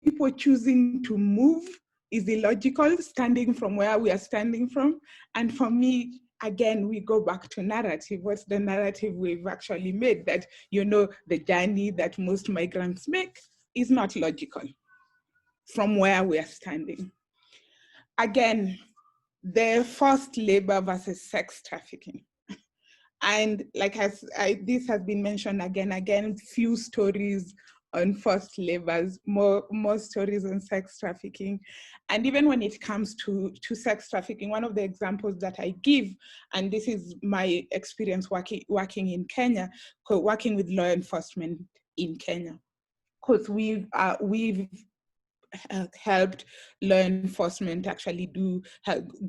people choosing to move is illogical, standing from where we are standing from. And for me, again, we go back to narrative. What's the narrative we've actually made? That, the journey that most migrants make is not logical from where we are standing. Again, the forced labor versus sex trafficking. And this has been mentioned again, few stories on forced labors, more stories on sex trafficking. And even when it comes to sex trafficking, one of the examples that I give, and this is my experience working in Kenya, working with law enforcement in Kenya, because we've helped law enforcement actually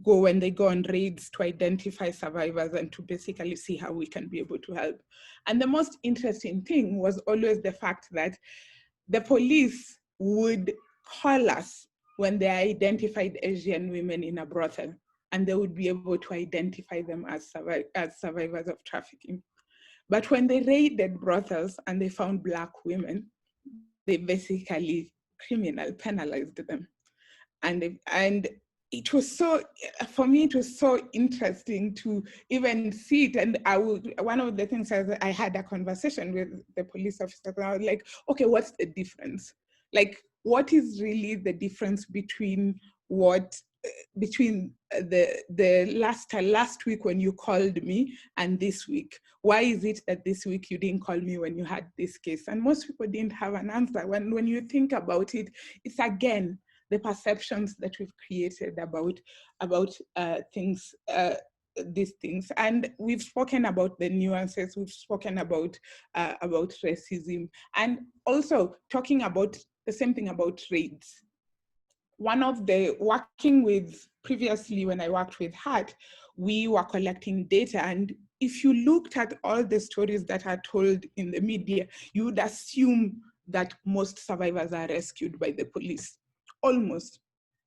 go when they go on raids to identify survivors and to basically see how we can be able to help. And the most interesting thing was always the fact that the police would call us when they identified Asian women in a brothel, and they would be able to identify them as survivors of trafficking. But when they raided brothels and they found Black women, they basically penalized them. And it was for me, it was so interesting to even see it. And one of the things I had a conversation with the police officer, and I was like, okay, what's the difference? Like, what is really the difference between the last week when you called me and this week? Why is it that this week you didn't call me when you had this case? And most people didn't have an answer. When you think about it, it's again the perceptions that we've created about things, these things. And we've spoken about the nuances, we've spoken about racism, and also talking about the same thing about raids. Previously when I worked with HAT, we were collecting data, and if you looked at all the stories that are told in the media, you would assume that most survivors are rescued by the police, almost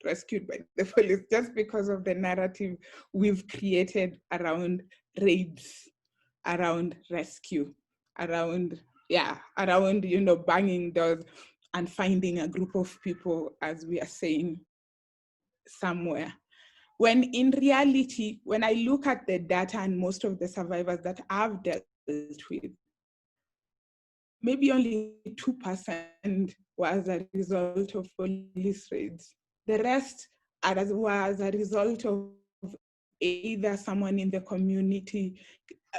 rescued by the police, just because of the narrative we've created around raids, around rescue, around banging doors and finding a group of people, as we are saying, somewhere. When in reality, when I look at the data and most of the survivors that I've dealt with, maybe only 2% was a result of police raids. The rest was a result of either someone in the community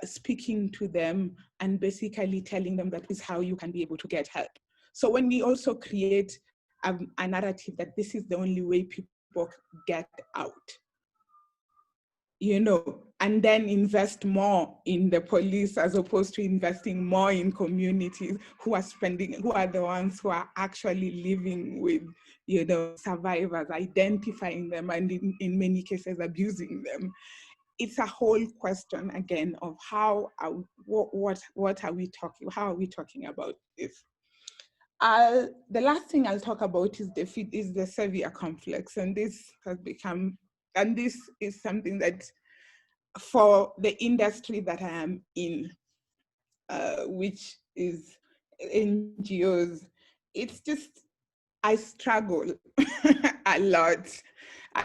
speaking to them and basically telling them that this is how you can be able to get help. So when we also create a narrative that this is the only way people get out, and then invest more in the police as opposed to investing more in communities who are the ones who are actually living with, survivors, identifying them, and in many cases abusing them. It's a whole question again of how are we talking about this? The last thing I'll talk about is the severe complex, and this is something that for the industry that I am in, which is NGOs, it's just, I struggle a lot.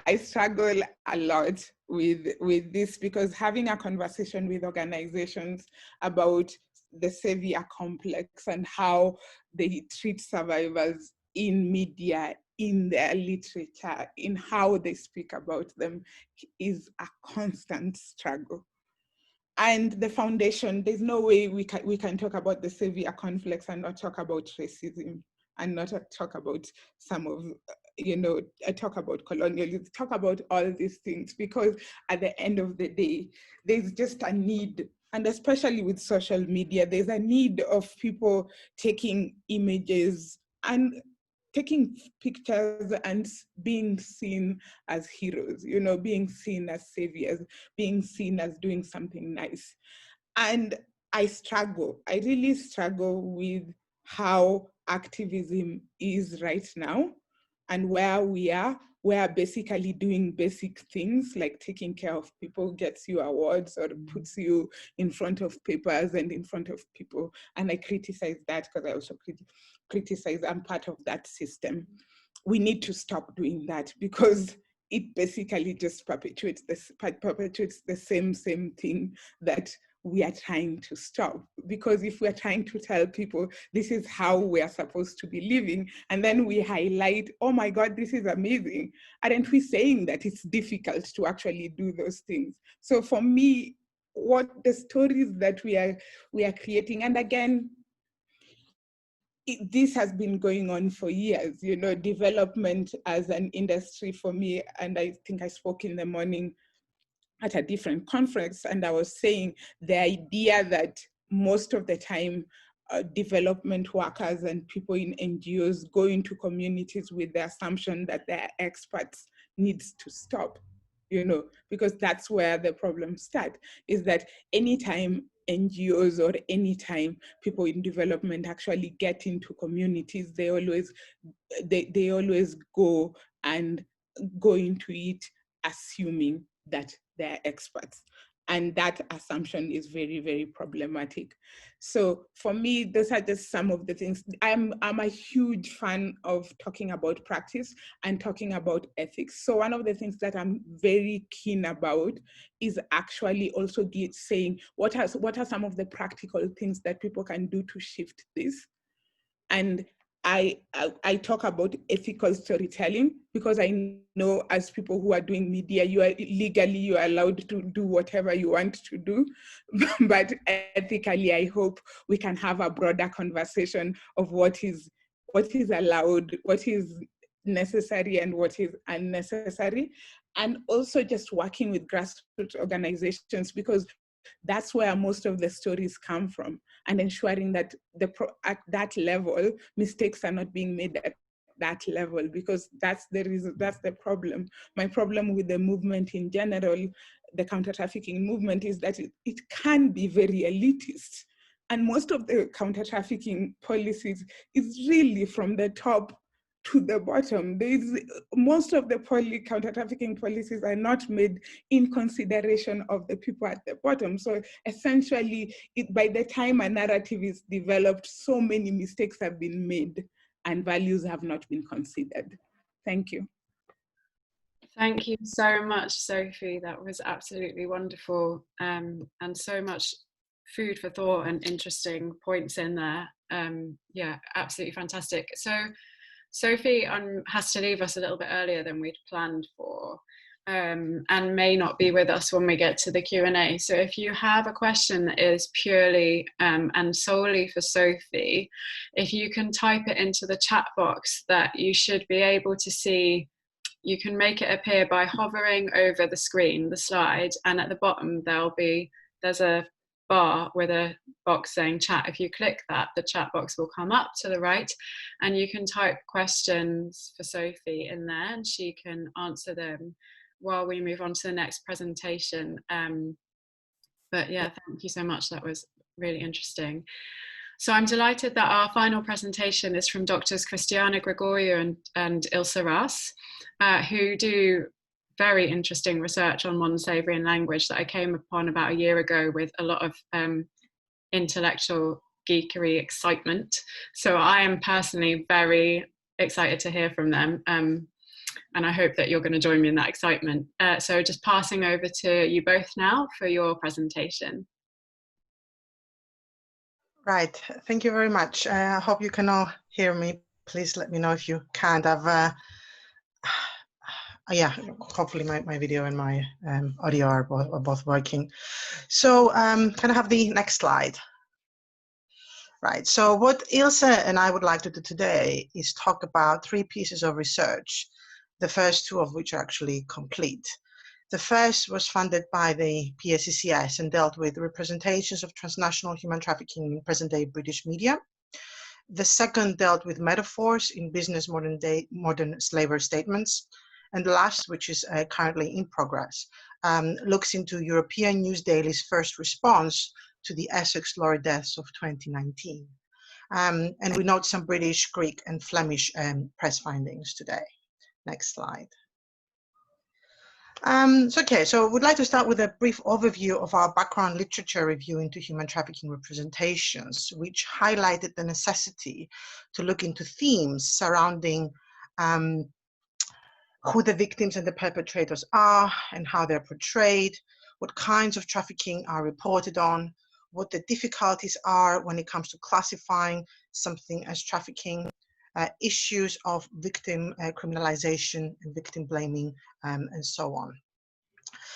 I struggle a lot with this, because having a conversation with organizations about the severe complex and how they treat survivors in media, in their literature, in how they speak about them, is a constant struggle. And the foundation, there's no way we can talk about the severe conflicts and not talk about racism, and not talk about some of, talk about colonialism, talk about all these things, because at the end of the day, there's just a need, and especially with social media, there's a need of people taking images and taking pictures and being seen as heroes, being seen as saviors, being seen as doing something nice. And I really struggle with how activism is right now, and where we are basically doing basic things like taking care of people gets you awards or puts you in front of papers and in front of people. And I criticize that, because I also criticize I'm part of that system. We need to stop doing that, because it basically just perpetuates the same thing that we are trying to stop. Because if we're trying to tell people this is how we are supposed to be living, and then we highlight, oh my God, this is amazing, aren't we saying that it's difficult to actually do those things? So for me, what the stories that we are creating, and again, this has been going on for years, development as an industry for me. And I think I spoke in the morning at a different conference, and I was saying the idea that most of the time development workers and people in NGOs go into communities with the assumption that they're experts needs to stop, because that's where the problems start, is that anytime NGOs or anytime people in development actually get into communities, they always go into it assuming that they're experts. And that assumption is very, very problematic. So for me, those are just some of the things. I'm a huge fan of talking about practice and talking about ethics. So one of the things that I'm very keen about is actually also saying what are some of the practical things that people can do to shift this. And I talk about ethical storytelling, because I know as people who are doing media, you are allowed to do whatever you want to do. But ethically, I hope we can have a broader conversation of what is allowed, what is necessary, and what is unnecessary. And also just working with grassroots organizations, because that's where most of the stories come from, and ensuring that at that level, mistakes are not being made at that level, because that's the reason, that's the problem. My problem with the movement in general, the counter-trafficking movement, is that it can be very elitist. And most of the counter-trafficking policies is really from the top to the bottom. Most of the counter-trafficking policies are not made in consideration of the people at the bottom. So essentially, by the time a narrative is developed, so many mistakes have been made and values have not been considered. Thank you. Thank you so much, Sophie. That was absolutely wonderful, and so much food for thought and interesting points in there. Yeah, absolutely fantastic. So Sophie has to leave us a little bit earlier than we'd planned for, and may not be with us when we get to the Q&A. So if you have a question that is purely and solely for Sophie, if you can type it into the chat box that you should be able to see. You can make it appear by hovering over the screen, the slide, and at the bottom there's a bar with a box saying chat. If you click that, the chat box will come up to the right, and you can type questions for Sophie in there, and she can answer them while we move on to the next presentation. But yeah, thank you so much. That was really interesting. So I'm delighted that our final presentation is from Doctors Christiana, Gregoriou and Ilse, who do very interesting research on modern slavery and language that I came upon about a year ago with a lot of intellectual geekery excitement. So I am personally very excited to hear from them, and I hope that you're going to join me in that excitement. So just passing over to you both now for your presentation. Right, thank you very much. I hope you can all hear me. Please let me know if you can't. Yeah, hopefully my video and my audio are both working. So can I have the next slide? Right, so what Ilse and I would like to do today is talk about 3 pieces of research, the first 2 of which are actually complete. The first was funded by the PSCCS and dealt with representations of transnational human trafficking in present-day British media. The second dealt with metaphors in business modern slavery statements. And the last, which is currently in progress, looks into European news dailies' first response to the Essex lorry deaths of 2019. And we note some British, Greek, and Flemish press findings today. Next slide. So we'd like to start with a brief overview of our background literature review into human trafficking representations, which highlighted the necessity to look into themes surrounding who the victims and the perpetrators are and how they're portrayed, what kinds of trafficking are reported on, what the difficulties are when it comes to classifying something as trafficking, issues of victim criminalization and victim blaming, and so on.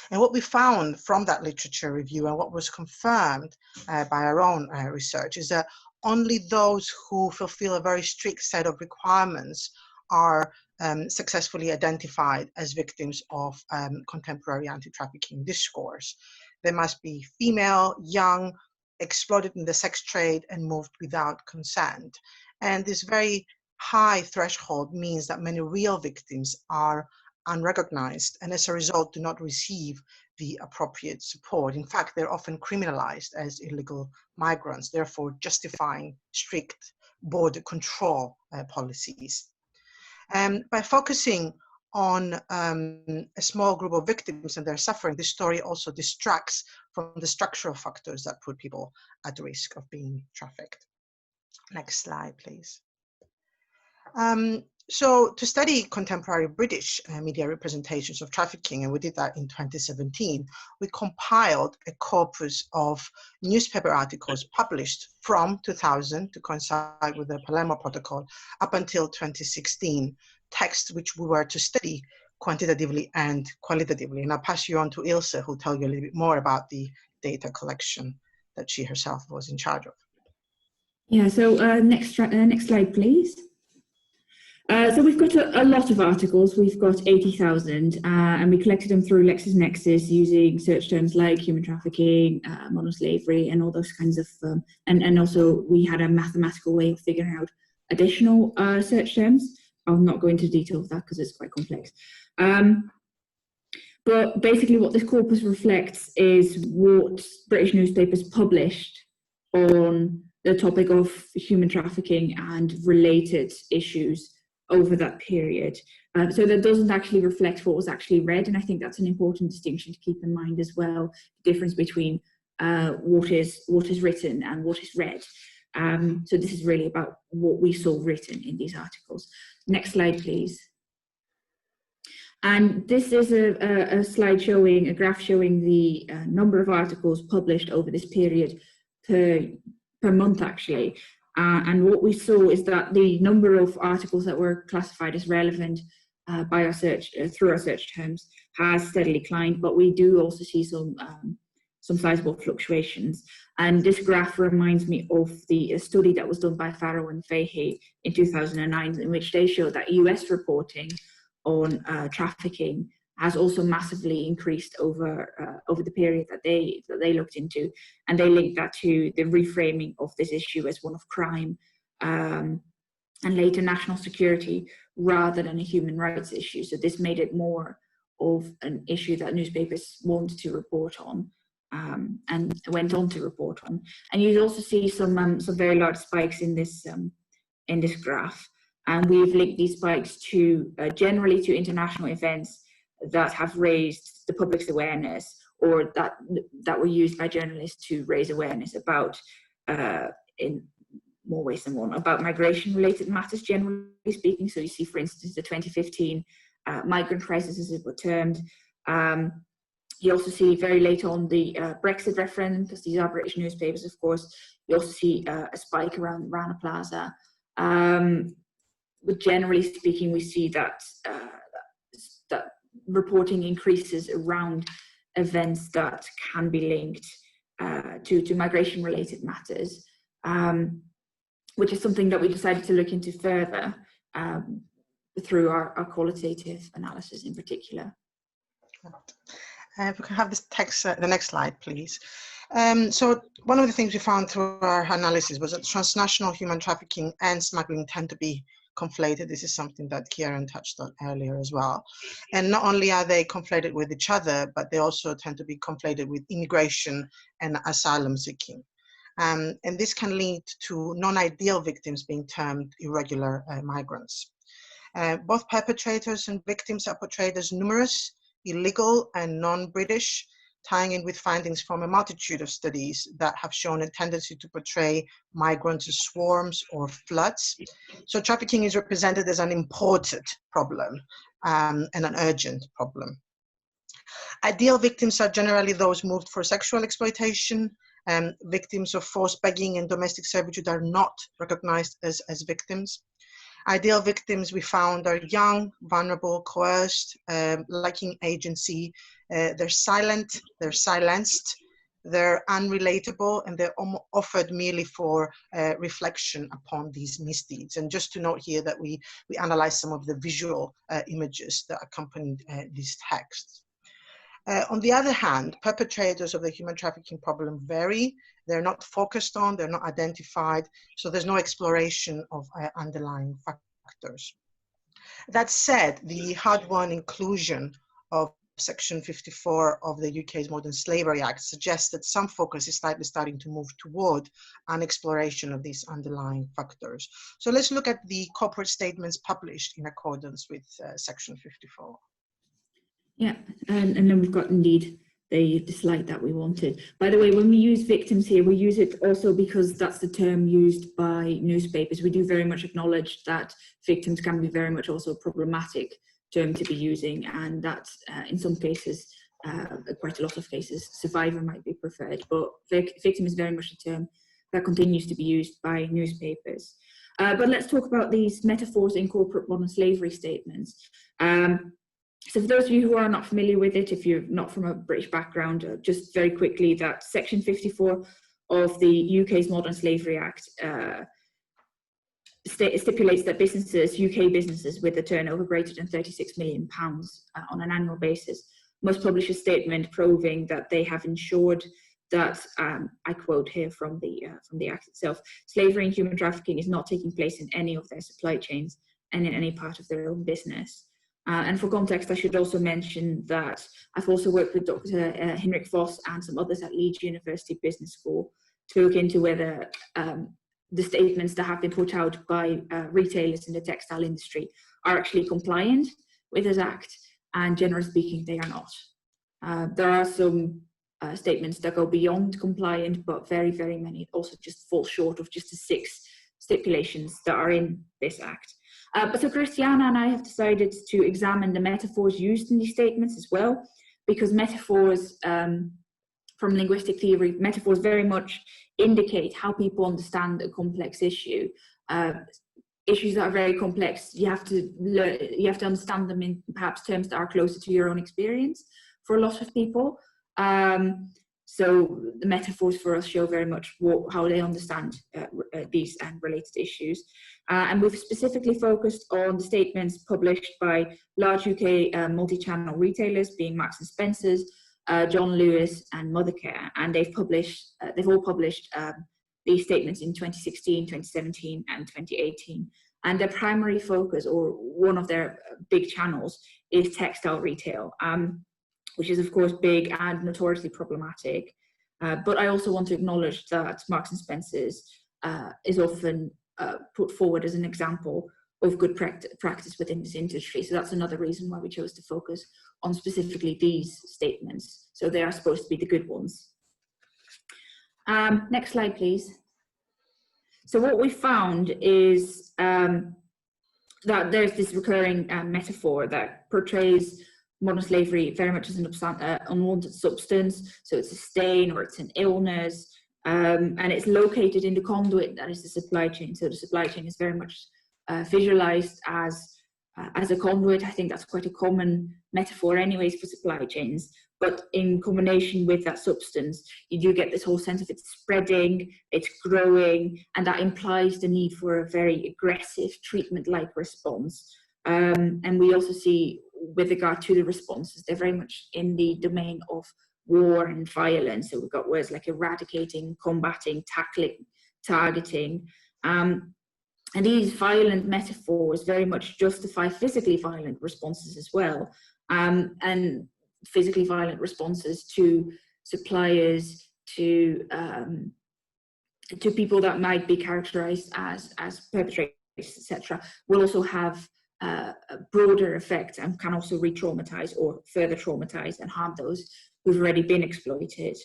And what we found from that literature review and what was confirmed by our own research is that only those who fulfill a very strict set of requirements are successfully identified as victims of contemporary anti-trafficking discourse. They must be female, young, exploited in the sex trade, and moved without consent. And this very high threshold means that many real victims are unrecognized and as a result do not receive the appropriate support. In fact, they're often criminalized as illegal migrants, therefore justifying strict border control policies. By focusing on a small group of victims and their suffering, this story also distracts from the structural factors that put people at risk of being trafficked. Next slide, please. So to study contemporary British media representations of trafficking, and we did that in 2017, we compiled a corpus of newspaper articles published from 2000 to coincide with the Palermo Protocol up until 2016, texts which we were to study quantitatively and qualitatively. And I'll pass you on to Ilse, who will tell you a little bit more about the data collection that she herself was in charge of. Yeah, so next slide, please. So we've got a lot of articles. We've got 80,000, and we collected them through LexisNexis using search terms like human trafficking, modern slavery, and all those kinds of, and also we had a mathematical way of figuring out additional search terms. I'll not go into detail of that because it's quite complex. But basically what this corpus reflects is what British newspapers published on the topic of human trafficking and related issues over that period. So that doesn't actually reflect what was actually read, and I think that's an important distinction to keep in mind as well, the difference between what is written and what is read. So this is really about what we saw written in these articles. Next slide, please. And this is a slide showing, a graph showing the number of articles published over this period per month actually. And what we saw is that the number of articles that were classified as relevant by our search, through our search terms, has steadily climbed, but we do also see some sizable fluctuations. And this graph reminds me of the study that was done by Farrow and Fahey in 2009, in which they showed that US reporting on trafficking has also massively increased over the period that they looked into, and they linked that to the reframing of this issue as one of crime and later national security rather than a human rights issue. So this made it more of an issue that newspapers wanted to report on and went on to report on. And you also see some very large spikes in this graph, and we've linked these spikes to generally to international events that have raised the public's awareness, or that were used by journalists to raise awareness about, in more ways than one, about migration-related matters, generally speaking. So you see, for instance, the 2015 migrant crisis, as it was termed. You also see very late on the Brexit referendum, because these are British newspapers, of course. You also see a spike around Rana Plaza. But generally speaking, we see that reporting increases around events that can be linked to migration-related matters, which is something that we decided to look into further through our qualitative analysis in particular. If we can have this text, the next slide, please. So one of the things we found through our analysis was that transnational human trafficking and smuggling tend to be conflated. This is something that Kieran touched on earlier as well. And not only are they conflated with each other, but they also tend to be conflated with immigration and asylum seeking. And this can lead to non-ideal victims being termed irregular migrants. Both perpetrators and victims are portrayed as numerous, illegal and non-British, tying in with findings from a multitude of studies that have shown a tendency to portray migrants as swarms or floods. So trafficking is represented as an imported problem and an urgent problem. Ideal victims are generally those moved for sexual exploitation. Victims of forced begging and domestic servitude are not recognized as victims. Ideal victims we found are young, vulnerable, coerced, lacking agency. They're silent, they're silenced, they're unrelatable, and they're offered merely for reflection upon these misdeeds. And just to note here that we analyzed some of the visual images that accompanied these texts. On the other hand, perpetrators of the human trafficking problem vary. They're not focused on, they're not identified, so there's no exploration of underlying factors. That said, the hard-won inclusion of Section 54 of the UK's Modern Slavery Act suggests that some focus is slightly starting to move toward an exploration of these underlying factors. So let's look at the corporate statements published in accordance with Section 54. Yeah, and then we've got indeed the slide that we wanted. By the way, when we use victims here, we use it also because that's the term used by newspapers. We do very much acknowledge that victims can be very much also a problematic term to be using, and that in some cases, quite a lot of cases, survivor might be preferred, but victim is very much a term that continues to be used by newspapers. But let's talk about these metaphors in corporate modern slavery statements. So for those of you who are not familiar with it, if you're not from a British background, just very quickly, that Section 54 of the UK's Modern Slavery Act stipulates that businesses, UK businesses with a turnover greater than £36 million on an annual basis must publish a statement proving that they have ensured that, I quote here from the Act itself, slavery and human trafficking is not taking place in any of their supply chains and in any part of their own business. And for context, I should also mention that I've also worked with Dr. Henrik Voss and some others at Leeds University Business School to look into whether the statements that have been put out by retailers in the textile industry are actually compliant with this Act, and generally speaking, they are not. There are some statements that go beyond compliant, but very, very many also just fall short of just the 6 stipulations that are in this Act. But so Christiana and I have decided to examine the metaphors used in these statements as well, because metaphors, from linguistic theory, metaphors very much indicate how people understand a complex issue. Issues that are very complex, you have to understand them in perhaps terms that are closer to your own experience for a lot of people. So the metaphors for us show very much how they understand these and related issues. And we've specifically focused on the statements published by large UK multi-channel retailers, being Marks and Spencer's, John Lewis and Mothercare. And they've all published these statements in 2016, 2017 and 2018. And their primary focus, or one of their big channels, is textile retail. Which is of course big and notoriously problematic. But I also want to acknowledge that Marks and Spencer's is often put forward as an example of good practice within this industry. So that's another reason why we chose to focus on specifically these statements. So they are supposed to be the good ones. Next slide, please. So what we found is that there's this recurring metaphor that portrays modern slavery very much as an unwanted substance. So it's a stain or it's an illness, and it's located in the conduit that is the supply chain. So the supply chain is very much visualized as as a conduit. I think that's quite a common metaphor anyways for supply chains. But in combination with that substance, you do get this whole sense of it's spreading, it's growing, and that implies the need for a very aggressive treatment-like response. And we also see, with regard to the responses, they're very much in the domain of war and violence. So we've got words like eradicating, combating, tackling, targeting. And these violent metaphors very much justify physically violent responses as well. And physically violent responses to suppliers, to people that might be characterized as perpetrators, etc., will also have a broader effect and can also re-traumatize or further traumatize and harm those who've already been exploited.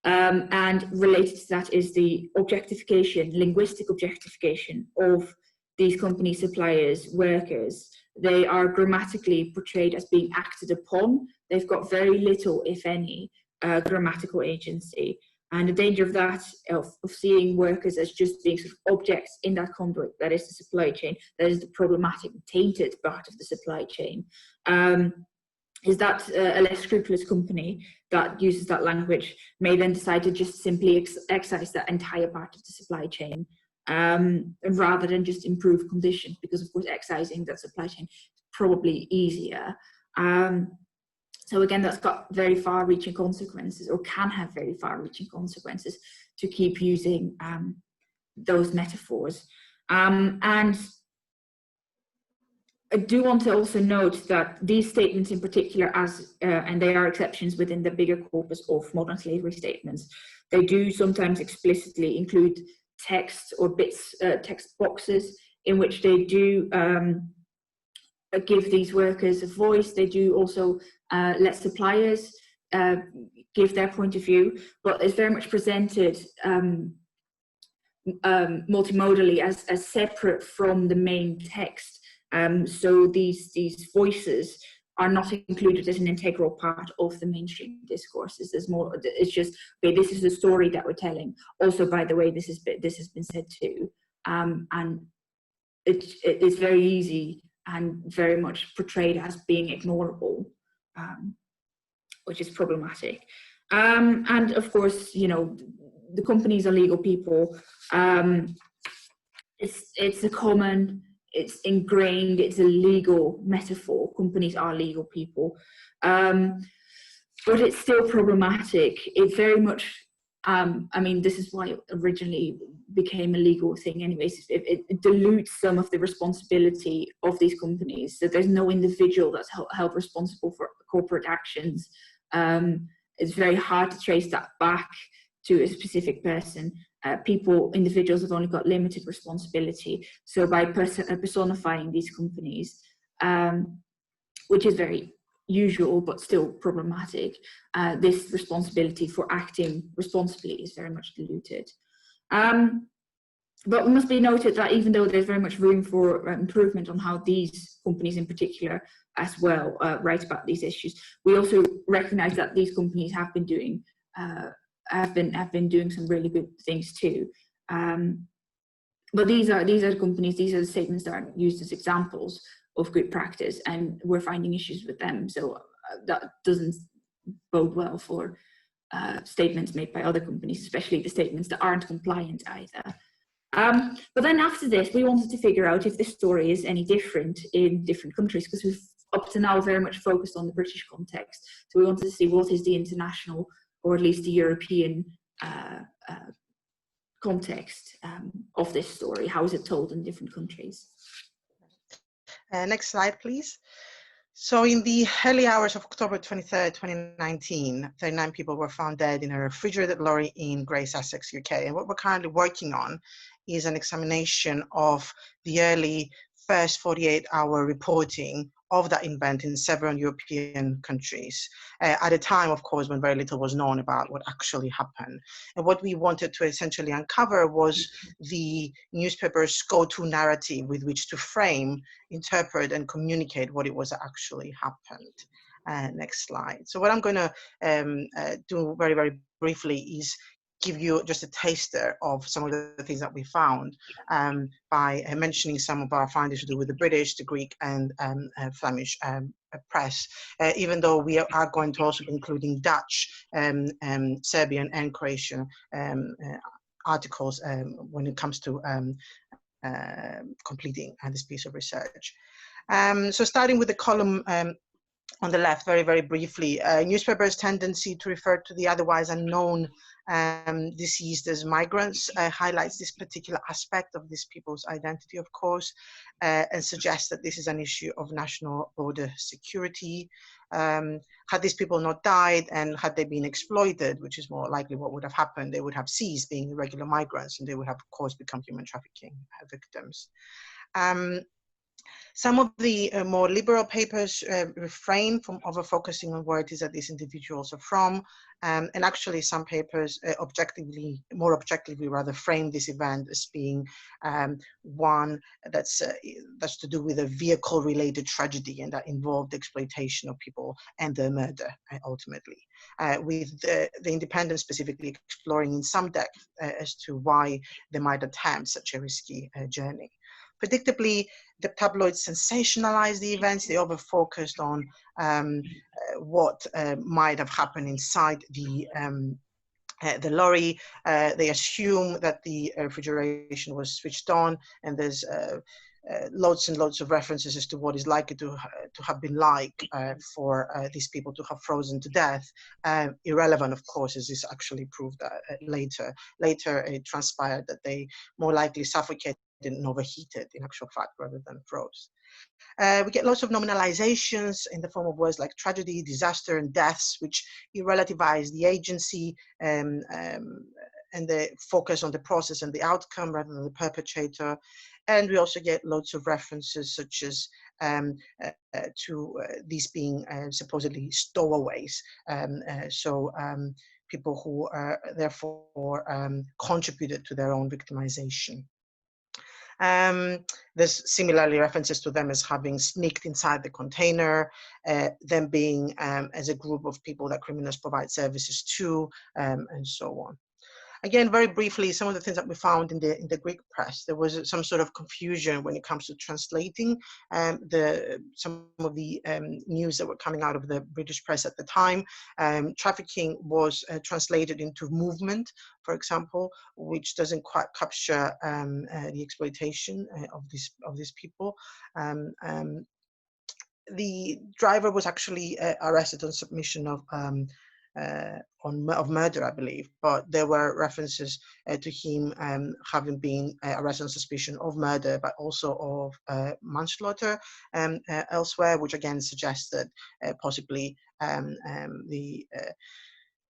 And related to that is the objectification, linguistic objectification of these company suppliers, workers. They are grammatically portrayed as being acted upon. They've got very little, if any, grammatical agency. And the danger of that, of seeing workers as just being sort of objects in that conduit, that is the supply chain, that is the problematic, tainted part of the supply chain, is that a less scrupulous company that uses that language may then decide to just simply excise that entire part of the supply chain, rather than just improve conditions, because of course excising that supply chain is probably easier. So again, that's got very far-reaching consequences, or can have very far-reaching consequences, to keep using those metaphors. And I do want to also note that these statements in particular, and they are exceptions within the bigger corpus of modern slavery statements, they do sometimes explicitly include text or bits, text boxes, in which they do give these workers a voice. They do also let suppliers give their point of view, but it's very much presented multimodally as separate from the main text. So these voices are not included as an integral part of the mainstream discourses. There's more. It's just, okay, this is the story that we're telling. Also, by the way, this has been said too, and it's very easy and very much portrayed as being ignorable, which is problematic. And of course, you know, the companies are legal people. It's a common, it's ingrained, it's a legal metaphor. Companies are legal people, but it's still problematic. It very much, I mean, this is why it originally became a legal thing anyways. It dilutes some of the responsibility of these companies. So there's no individual that's held responsible for corporate actions. It's very hard to trace that back to a specific person. Individuals have only got limited responsibility. So by personifying these companies, which is very usual but still problematic, this responsibility for acting responsibly is very much diluted. But it must be noted that even though there's very much room for improvement on how these companies in particular as well write about these issues, we also recognise that these companies have been doing some really good things too. But these are the companies, these are the statements that are used as examples of good practice, and we're finding issues with them. So that doesn't bode well for statements made by other companies, especially the statements that aren't compliant either. But then after this, we wanted to figure out if this story is any different in different countries, because we've up to now very much focused on the British context. So we wanted to see what is the international, or at least the European context of this story. How is it told in different countries? Next slide, please. So in the early hours of October 23rd, 2019, 39 people were found dead in a refrigerated lorry in Grey, Sussex, UK. And what we're currently working on is an examination of the early first 48-hour reporting of that event in several European countries, at a time, of course, when very little was known about what actually happened. And what we wanted to essentially uncover was the newspaper's go-to narrative with which to frame, interpret, and communicate what it was that actually happened. Next slide. So what I'm going to do very, very briefly is give you just a taster of some of the things that we found by mentioning some of our findings to do with the British, the Greek, and Flemish press, even though we are going to also be including Dutch, Serbian, and Croatian articles when it comes to completing this piece of research. So starting with the column on the left, very, very briefly, newspapers' tendency to refer to the otherwise unknown deceased as migrants highlights this particular aspect of these people's identity, of course, and suggests that this is an issue of national border security. Had these people not died and had they been exploited, which is more likely what would have happened, they would have ceased being irregular migrants and they would have, of course, become human trafficking victims. Some of the more liberal papers refrain from over-focusing on where it is that these individuals are from, and actually some papers more objectively rather, frame this event as being one that's to do with a vehicle-related tragedy and that involved the exploitation of people and their murder, ultimately, with the Independent specifically exploring in some depth as to why they might attempt such a risky journey. Predictably, the tabloids sensationalized the events. They over-focused on what might have happened inside the lorry. They assume that the refrigeration was switched on, and there's loads and loads of references as to what is likely to have been like for these people to have frozen to death. Irrelevant, of course, as this actually proved later. Later, it transpired that they more likely suffocated and overheated, in actual fact, rather than froze. We get lots of nominalizations in the form of words like tragedy, disaster, and deaths, which relativize the agency and the focus on the process and the outcome rather than the perpetrator. And we also get lots of references such as to these being supposedly stowaways. People who therefore contributed to their own victimization. There's similarly references to them as having sneaked inside the container, them being as a group of people that criminals provide services to, and so on. Again, very briefly, some of the things that we found in the Greek press, there was some sort of confusion when it comes to translating some of the news that were coming out of the British press at the time. Trafficking was translated into movement, for example, which doesn't quite capture the exploitation of these people. The driver was actually arrested on submission of murder, I believe, but there were references to him having been arrested on suspicion of murder, but also of manslaughter elsewhere, which again suggests that possibly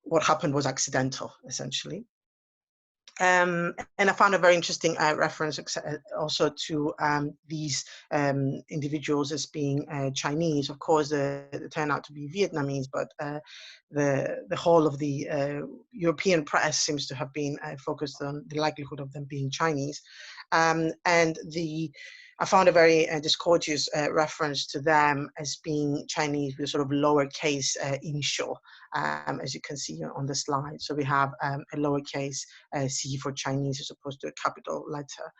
what happened was accidental, essentially. And I found a very interesting reference also to these individuals as being Chinese. Of course, they turn out to be Vietnamese, but the whole of the European press seems to have been focused on the likelihood of them being Chinese. I found a very discourteous reference to them as being Chinese with sort of lowercase initial, as you can see on the slide. So we have a lowercase c for Chinese as opposed to a capital letter,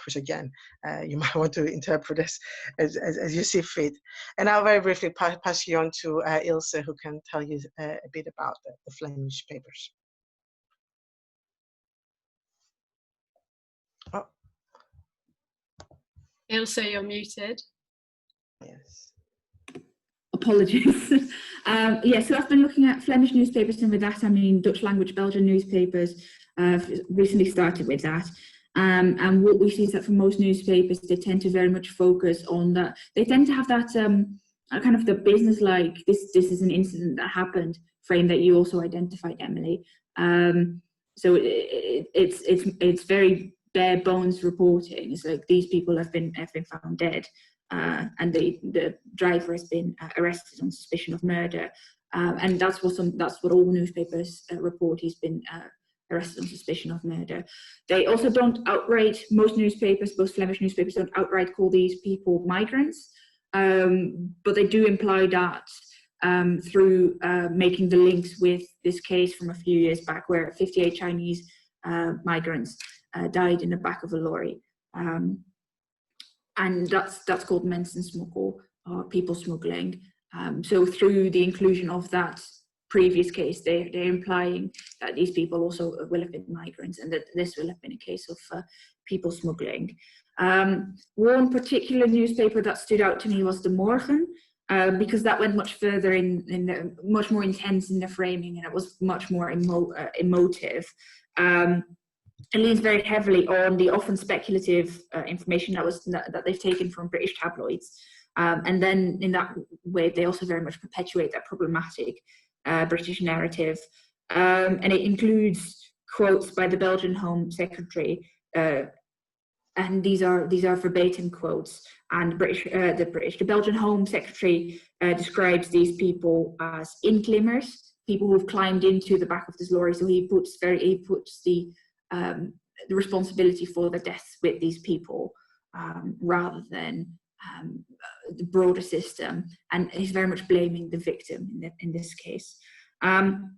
which again, you might want to interpret as you see fit. And I'll very briefly pass you on to Ilse, who can tell you a bit about the Flemish papers. Oh. Ilse, you're muted. Yes. Apologies. Yeah, so I've been looking at Flemish newspapers, and with that I mean Dutch language Belgian newspapers. Recently started with that. And what we see is that for most newspapers, they tend to very much focus on that. They tend to have that kind of the business-like, this is an incident that happened frame that you also identified, Emily. So it's very bare bones reporting. It's like these people have been found dead, and the driver has been arrested on suspicion of murder, and that's what all newspapers report. He's been arrested on suspicion of murder. They also don't outright, most newspapers, most Flemish newspapers don't outright call these people migrants, but they do imply that through making the links with this case from a few years back where 58 Chinese migrants died in the back of a lorry. And that's called mensen smuggle, or people smuggling. So through the inclusion of that previous case, they're implying that these people also will have been migrants and that this will have been a case of people smuggling. One particular newspaper that stood out to me was the Morgen, because that went much further much more intense in the framing, and it was much more emotive. It leans very heavily on the often speculative information that they've taken from British tabloids. And then in that way, they also very much perpetuate that problematic British narrative. And it includes quotes by the Belgian Home Secretary, and these are verbatim quotes. And the Belgian Home Secretary describes these people as inklimmers, people who've climbed into the back of this lorry. So he puts the responsibility for the deaths with these people rather than the broader system, and he's very much blaming the victim in this case. And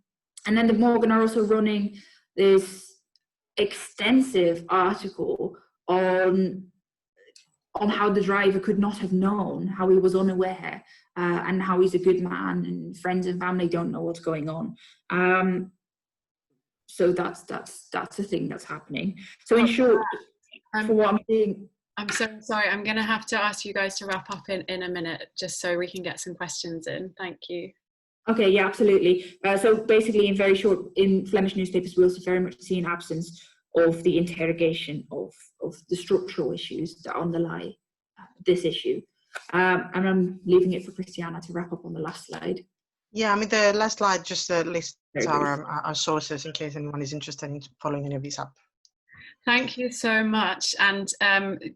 then the Morgen are also running this extensive article on how the driver could not have known, how he was unaware, and how he's a good man and friends and family don't know what's going on. So that's a thing that's happening. So in short, for what I'm saying, I'm so sorry, I'm going to have to ask you guys to wrap up in a minute, just so we can get some questions in. Thank you. Okay, yeah, absolutely. So basically, in very short, in Flemish newspapers, we also very much see an absence of the interrogation of the structural issues that underlie this issue. And I'm leaving it for Christiana to wrap up on the last slide. Yeah, I mean, the last slide just lists our sources in case anyone is interested in following any of these up. Thank you so much. And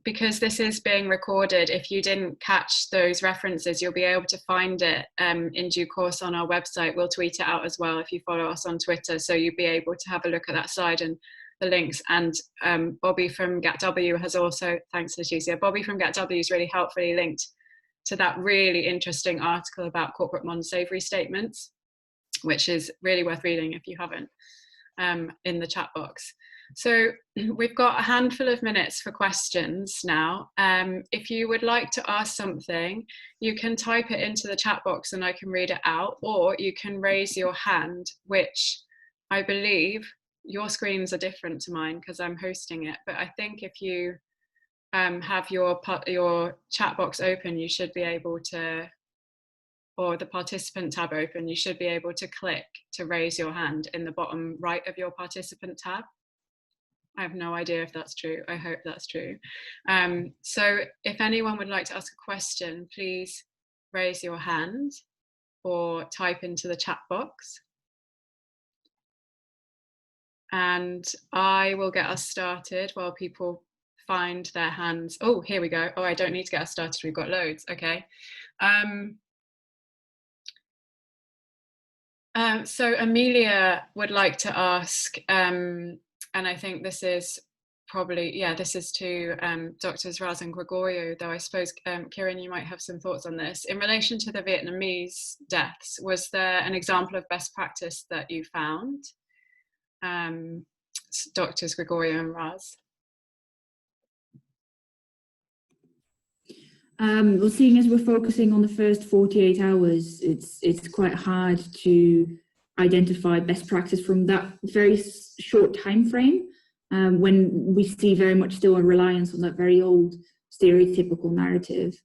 because this is being recorded, if you didn't catch those references, you'll be able to find it in due course on our website. We'll tweet it out as well if you follow us on Twitter. So you'll be able to have a look at that slide and the links. And Bobby from GatW has also, thanks Leticia, Bobby from GatW has really helpfully linked to that really interesting article about corporate non-savoury statements, which is really worth reading if you haven't, in the chat box. So we've got a handful of minutes for questions now. If you would like to ask something, you can type it into the chat box and I can read it out, or you can raise your hand, which I believe your screens are different to mine because I'm hosting it. But I think if you have your chat box open, you should be able to, or the participant tab open, you should be able to click to raise your hand in the bottom right of your participant tab. I have no idea if that's true. I hope that's true. So if anyone would like to ask a question, please raise your hand or type into the chat box. And I will get us started while people find their hands. Oh, here we go. Oh, I don't need to get us started. We've got loads. Okay. So Amelia would like to ask, and I think this is probably, yeah, this is to Drs. Raz and Gregoriou, though I suppose, Kieran, you might have some thoughts on this. In relation to the Vietnamese deaths, was there an example of best practice that you found? Drs. Gregoriou and Raz. Well, seeing as we're focusing on the first 48 hours, it's quite hard to identify best practice from that very short time frame, when we see very much still a reliance on that very old stereotypical narrative.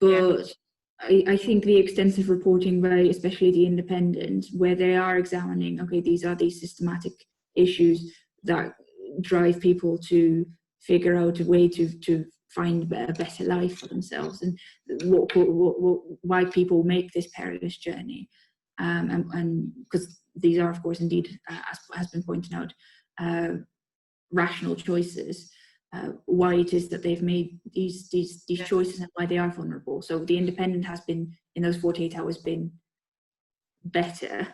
But I think the extensive reporting by especially the Independent, where they are examining, okay, these are these systematic issues that drive people to figure out a way to find a better life for themselves, and why people make this perilous journey. And because these are, of course, indeed, as has been pointed out, rational choices, why it is that they've made these choices and why they are vulnerable. So the Independent has been, in those 48 hours, been better.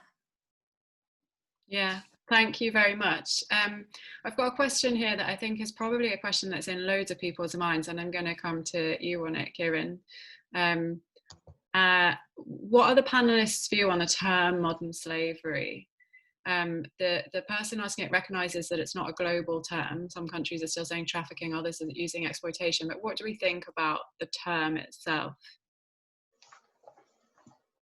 Yeah. Thank you very much. I've got a question here that I think is probably a question that's in loads of people's minds, and I'm going to come to you on it, Kieran. And What are the panelists' view on the term modern slavery? The person asking it recognises that it's not a global term. Some countries are still saying trafficking, others are using exploitation. But what do we think about the term itself?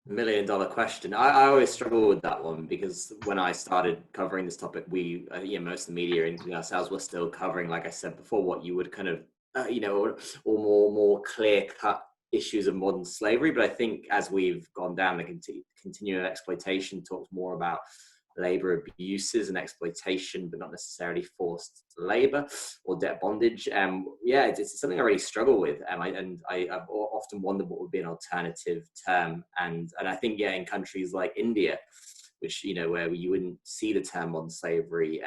$1 million question. I always struggle with that one, because when I started covering this topic, we, most of the media, including ourselves, were still covering, like I said before, what you would kind of, or more clear-cut issues of modern slavery. But I think as we've gone down, the continuing exploitation talks more about labor abuses and exploitation, but not necessarily forced labor or debt bondage. It's something I really struggle with, I've often wondered what would be an alternative term. And I think, in countries like India, which, where you wouldn't see the term modern slavery,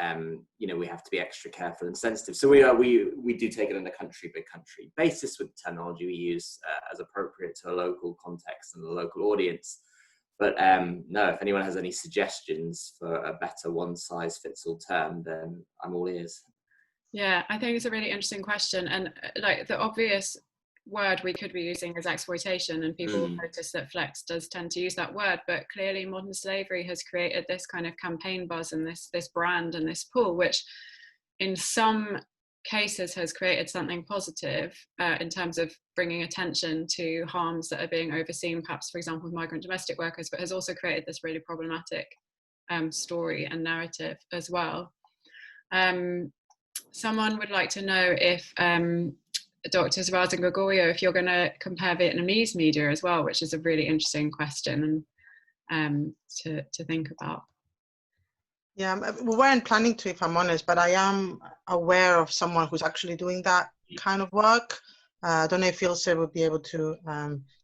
we have to be extra careful and sensitive. So we do take it on a country by country basis with the terminology we use as appropriate to a local context and a local audience. But no, if anyone has any suggestions for a better one-size-fits-all term, then I'm all ears. Yeah, I think it's a really interesting question. And like the obvious word we could be using is exploitation, and people will notice that Flex does tend to use that word, but clearly modern slavery has created this kind of campaign buzz and this brand and this pull, which in some cases has created something positive in terms of bringing attention to harms that are being overseen, perhaps, for example, with migrant domestic workers, but has also created this really problematic story and narrative as well. Someone would like to know if Drs. Raz and Gregoriou, if you're going to compare Vietnamese media as well, which is a really interesting question to think about. Yeah, we weren't planning to, if I'm honest, but I am aware of someone who's actually doing that kind of work. I don't know if Ilse would be able to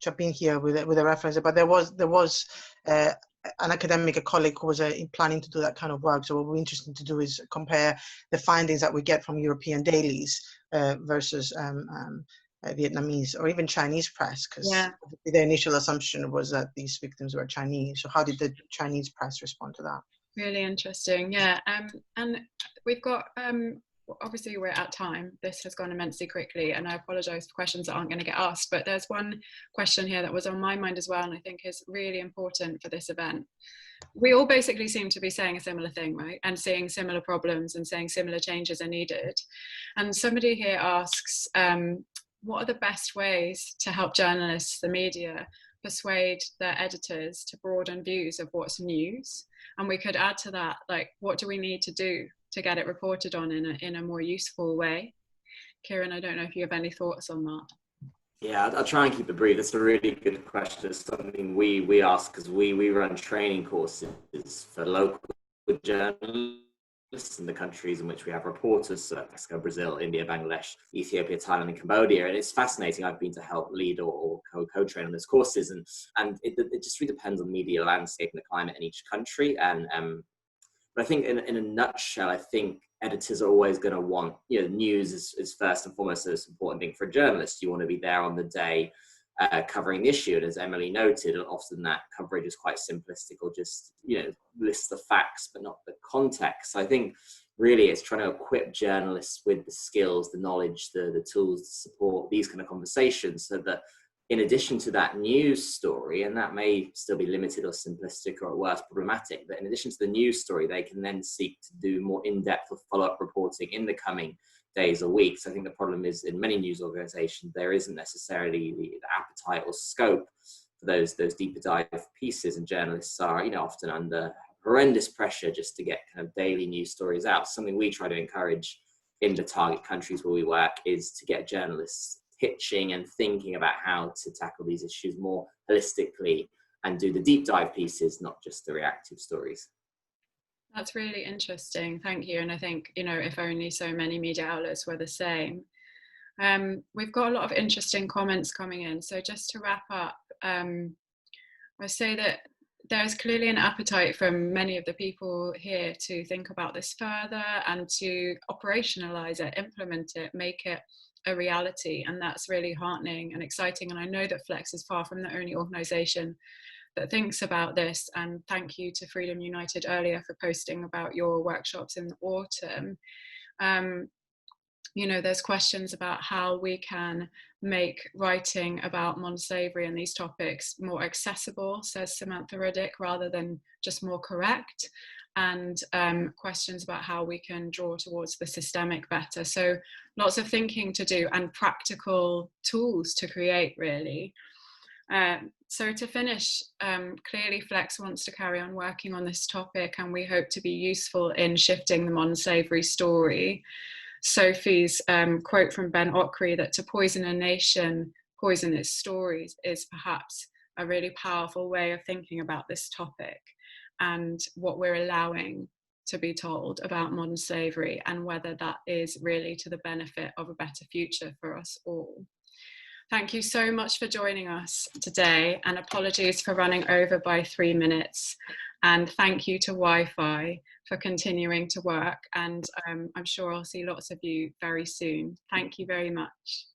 jump in here with a reference, but there was an academic, a colleague who was planning to do that kind of work. So what we're interested to do is compare the findings that we get from European dailies versus Vietnamese or even Chinese press, because the initial assumption was that these victims were Chinese. So how did the Chinese press respond to that? Really interesting, yeah. And we've got, obviously we're at time. This has gone immensely quickly, and I apologise for questions that aren't going to get asked, but there's one question here that was on my mind as well, and I think is really important for this event. We all basically seem to be saying a similar thing, right? And seeing similar problems and saying similar changes are needed. And somebody here asks, what are the best ways to help journalists, the media, persuade their editors to broaden views of what's news? And we could add to that, like, what do we need to do to get it reported on in a more useful way? Kieran, I don't know if you have any thoughts on that. Yeah, I'll try and keep it brief. That's a really good question. It's something we ask because we run training courses for local journalists in the countries in which we have reporters, so Mexico, Brazil, India, Bangladesh, Ethiopia, Thailand, and Cambodia. And it's fascinating. I've been to help lead or co-train on those courses, and it just really depends on the media landscape and the climate in each country. But I think in a nutshell, I think editors are always going to want, news is first and foremost the most important thing for a journalist. You want to be there on the day covering the issue. And as Emily noted, often that coverage is quite simplistic or just, lists the facts, but not the context. So I think really it's trying to equip journalists with the skills, the knowledge, the tools to support these kind of conversations, so that in addition to that news story, and that may still be limited or simplistic or at worst problematic, but in addition to the news story, they can then seek to do more in-depth or follow-up reporting in the coming days or weeks. I think the problem is in many news organizations, there isn't necessarily the appetite or scope for those deeper dive pieces, and journalists are, often under horrendous pressure just to get kind of daily news stories out. Something we try to encourage in the target countries where we work is to get journalists pitching and thinking about how to tackle these issues more holistically and do the deep dive pieces, not just the reactive stories. That's really interesting. Thank you. And I think, if only so many media outlets were the same. We've got a lot of interesting comments coming in. So just to wrap up, I say that there's clearly an appetite from many of the people here to think about this further and to operationalize it, implement it, make it a reality. And that's really heartening and exciting. And I know that Flex is far from the only organization that thinks about this. And thank you to Freedom United earlier for posting about your workshops in the autumn. You know, there's questions about how we can make writing about modern slavery and these topics more accessible, says Samantha Ruddick, rather than just more correct, and questions about how we can draw towards the systemic better. So lots of thinking to do and practical tools to create, really. So to finish, clearly Flex wants to carry on working on this topic, and we hope to be useful in shifting the modern slavery story. Sophie's quote from Ben Okri, that to poison a nation, poison its stories, is perhaps a really powerful way of thinking about this topic and what we're allowing to be told about modern slavery, and whether that is really to the benefit of a better future for us all. Thank you so much for joining us today, and apologies for running over by 3 minutes. And thank you to Wi-Fi for continuing to work. And I'm sure I'll see lots of you very soon. Thank you very much.